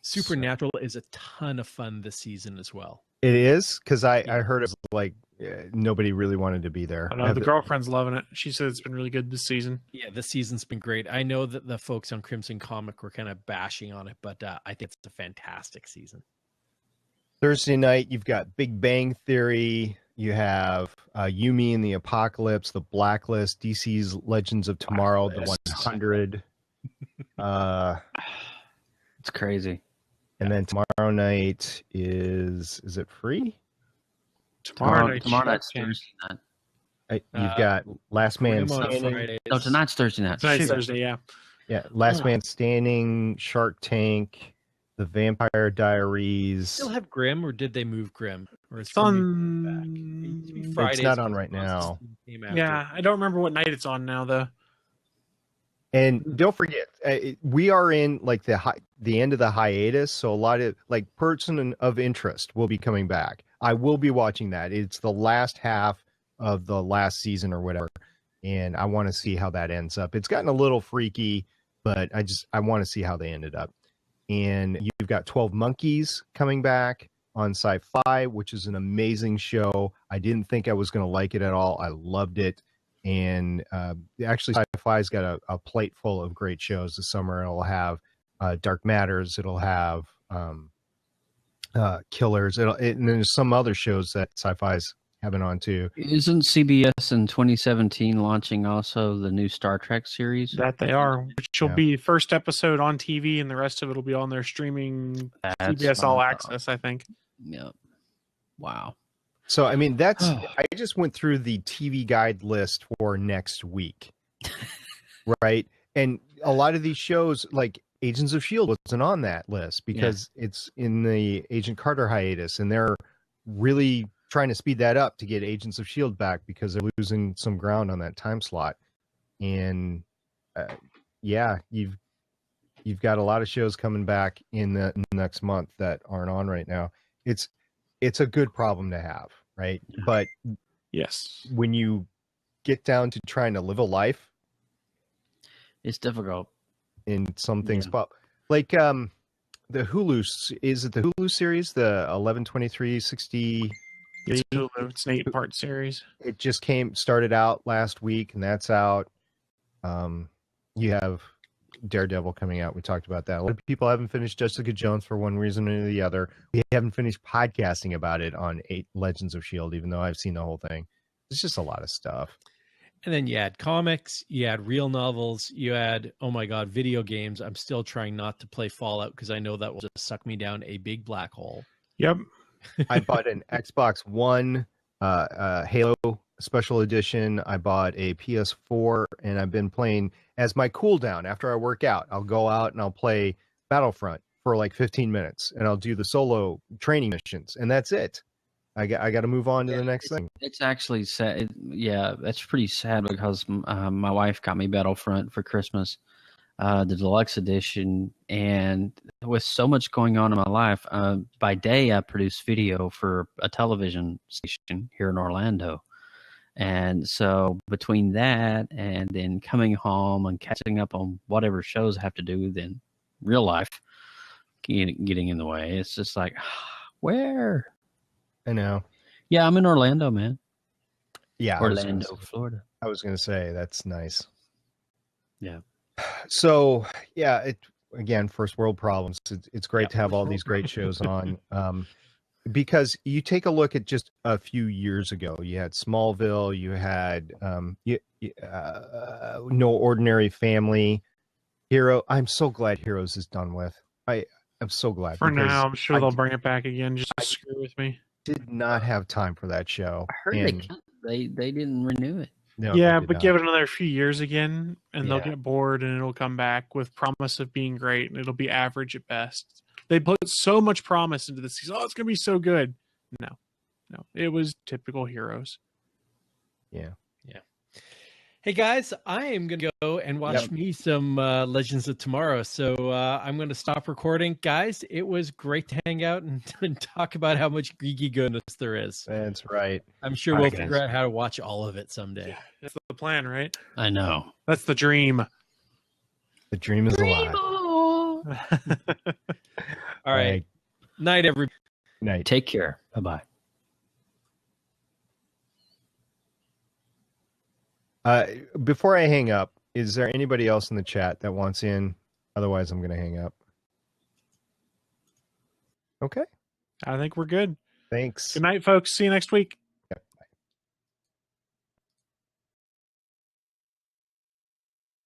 [SPEAKER 6] Supernatural is a ton of fun this season as well.
[SPEAKER 4] It is because I heard it was like nobody really wanted to be there.
[SPEAKER 5] I know the girlfriend's loving it. She said it's been really good this season.
[SPEAKER 6] Yeah, this season's been great. I know that the folks on Crimson Comic were kind of bashing on it, but I think it's a fantastic season.
[SPEAKER 4] Thursday night, you've got Big Bang Theory, You have Yumi and the Apocalypse, The Blacklist, DC's Legends of Tomorrow, The 100.
[SPEAKER 8] It's crazy.
[SPEAKER 4] And then tomorrow night is it free?
[SPEAKER 5] Tomorrow night's
[SPEAKER 8] Thursday night.
[SPEAKER 4] You've got Last Man
[SPEAKER 6] Grim on
[SPEAKER 4] Standing.
[SPEAKER 6] Fridays.
[SPEAKER 8] No, tonight's Thursday night.
[SPEAKER 5] Tonight's
[SPEAKER 8] Shit.
[SPEAKER 5] Thursday, yeah.
[SPEAKER 4] Yeah, Last Man Standing, Shark Tank, The Vampire Diaries.
[SPEAKER 6] Still have Grim, or did they move Grim? Or is
[SPEAKER 5] It's
[SPEAKER 6] Grim
[SPEAKER 5] on.
[SPEAKER 6] back? It used to be Fridays,
[SPEAKER 4] It's not on
[SPEAKER 6] but
[SPEAKER 4] right
[SPEAKER 6] Monsters
[SPEAKER 4] now.
[SPEAKER 6] came after.
[SPEAKER 5] Yeah, I don't remember what night it's on now, though.
[SPEAKER 4] And don't forget, we are in like the end of the hiatus, so a lot of like Person of Interest will be coming back. I will be watching that. It's the last half of the last season or whatever, and I want to see how that ends up. It's gotten a little freaky, but I want to see how they ended up. And you've got 12 Monkeys coming back on Sci-Fi, which is an amazing show. I didn't think I was going to like it at all. I loved it. And actually, Sci-Fi's got a plate full of great shows this summer. It'll have Dark Matters. It'll have Killers. And then there's some other shows that Sci-Fi's having on too.
[SPEAKER 8] Isn't CBS in 2017 launching also the new Star Trek series?
[SPEAKER 5] That they are, which will
[SPEAKER 4] Yeah.
[SPEAKER 5] be first episode on TV, and the rest of it will be on their streaming
[SPEAKER 8] That's
[SPEAKER 5] CBS All
[SPEAKER 8] phenomenal.
[SPEAKER 5] Access, I think.
[SPEAKER 8] Yeah. Wow.
[SPEAKER 4] So, I mean, I just went through the TV guide list for next week, right? And a lot of these shows, like Agents of S.H.I.E.L.D. wasn't on that list because it's in the Agent Carter hiatus, and they're really trying to speed that up to get Agents of S.H.I.E.L.D. back because they're losing some ground on that time slot. And you've got a lot of shows coming back in the next month that aren't on right now. It's a good problem to have, right? But
[SPEAKER 5] Yes.
[SPEAKER 4] when you get down to trying to live a life,
[SPEAKER 8] It's difficult.
[SPEAKER 4] in some things,
[SPEAKER 8] Yeah.
[SPEAKER 4] but like the Hulu, is it the Hulu series, the 11/23/60?
[SPEAKER 5] It's Hulu. It's an 8-part series.
[SPEAKER 4] It just started out last week, and that's out. You have Daredevil coming out. We talked about that. A lot of people haven't finished Jessica Jones for one reason or the other. We haven't finished podcasting about it on Legends of S.H.I.E.L.D., even though I've seen the whole thing. It's just a lot of stuff.
[SPEAKER 6] And then you had comics, you had real novels, you had, oh my God, video games. I'm still trying not to play Fallout because I know that will just suck me down a big black hole.
[SPEAKER 5] Yep.
[SPEAKER 4] I bought an Xbox One Halo Special Edition. I bought a PS4, and I've been playing as my cool down after I work out. I'll go out and I'll play Battlefront for like 15 minutes, and I'll do the solo training missions, and that's it. I got to move on to the next thing.
[SPEAKER 8] It's actually sad. That's pretty sad because my wife got me Battlefront for Christmas, the deluxe edition, and with so much going on in my life, by day I produce video for a television station here in Orlando. And so between that and then coming home and catching up on whatever shows I have to do, then real life getting in the way. It's just like, where?
[SPEAKER 4] I know.
[SPEAKER 8] Yeah, I'm in Orlando, man.
[SPEAKER 4] Yeah,
[SPEAKER 8] Orlando, Florida.
[SPEAKER 4] I was going to say that's nice.
[SPEAKER 8] Yeah.
[SPEAKER 4] So yeah, again, first world problems. It's great to have all these great shows on. Because you take a look at just a few years ago, you had Smallville, you had No Ordinary Family, Hero. I'm so glad Heroes is done with. I'm so glad.
[SPEAKER 5] For
[SPEAKER 4] because
[SPEAKER 5] now, I'm sure
[SPEAKER 4] I
[SPEAKER 5] they'll bring it back again just to screw with me.
[SPEAKER 4] did not have time for that show.
[SPEAKER 8] I heard they didn't renew it.
[SPEAKER 4] No,
[SPEAKER 5] Yeah,
[SPEAKER 4] they did
[SPEAKER 5] but
[SPEAKER 4] not.
[SPEAKER 5] give it another few years again, and they'll
[SPEAKER 4] Yeah.
[SPEAKER 5] get bored, and it'll come back with promise of being great, and it'll be average at best. They put so much promise into this season. Oh, it's going to be so good. No. It was typical Heroes.
[SPEAKER 4] Yeah.
[SPEAKER 6] Hey guys, I am going to go and watch me some Legends of Tomorrow. So I'm going to stop recording. Guys, it was great to hang out and talk about how much geeky goodness there is.
[SPEAKER 4] That's right.
[SPEAKER 6] I'm sure
[SPEAKER 8] All
[SPEAKER 6] we'll
[SPEAKER 8] right,
[SPEAKER 6] figure
[SPEAKER 8] guys.
[SPEAKER 6] out how to watch all of it someday.
[SPEAKER 5] That's the plan, right?
[SPEAKER 8] I know.
[SPEAKER 5] That's the dream.
[SPEAKER 4] The dream is alive.
[SPEAKER 6] All right. Night, everybody.
[SPEAKER 4] Night.
[SPEAKER 8] Take care. Bye-bye.
[SPEAKER 4] Before I hang up, is there anybody else in the chat that wants in? Otherwise, I'm going to hang up. Okay.
[SPEAKER 5] I think we're good.
[SPEAKER 4] Thanks.
[SPEAKER 5] Good night, folks. See you next week.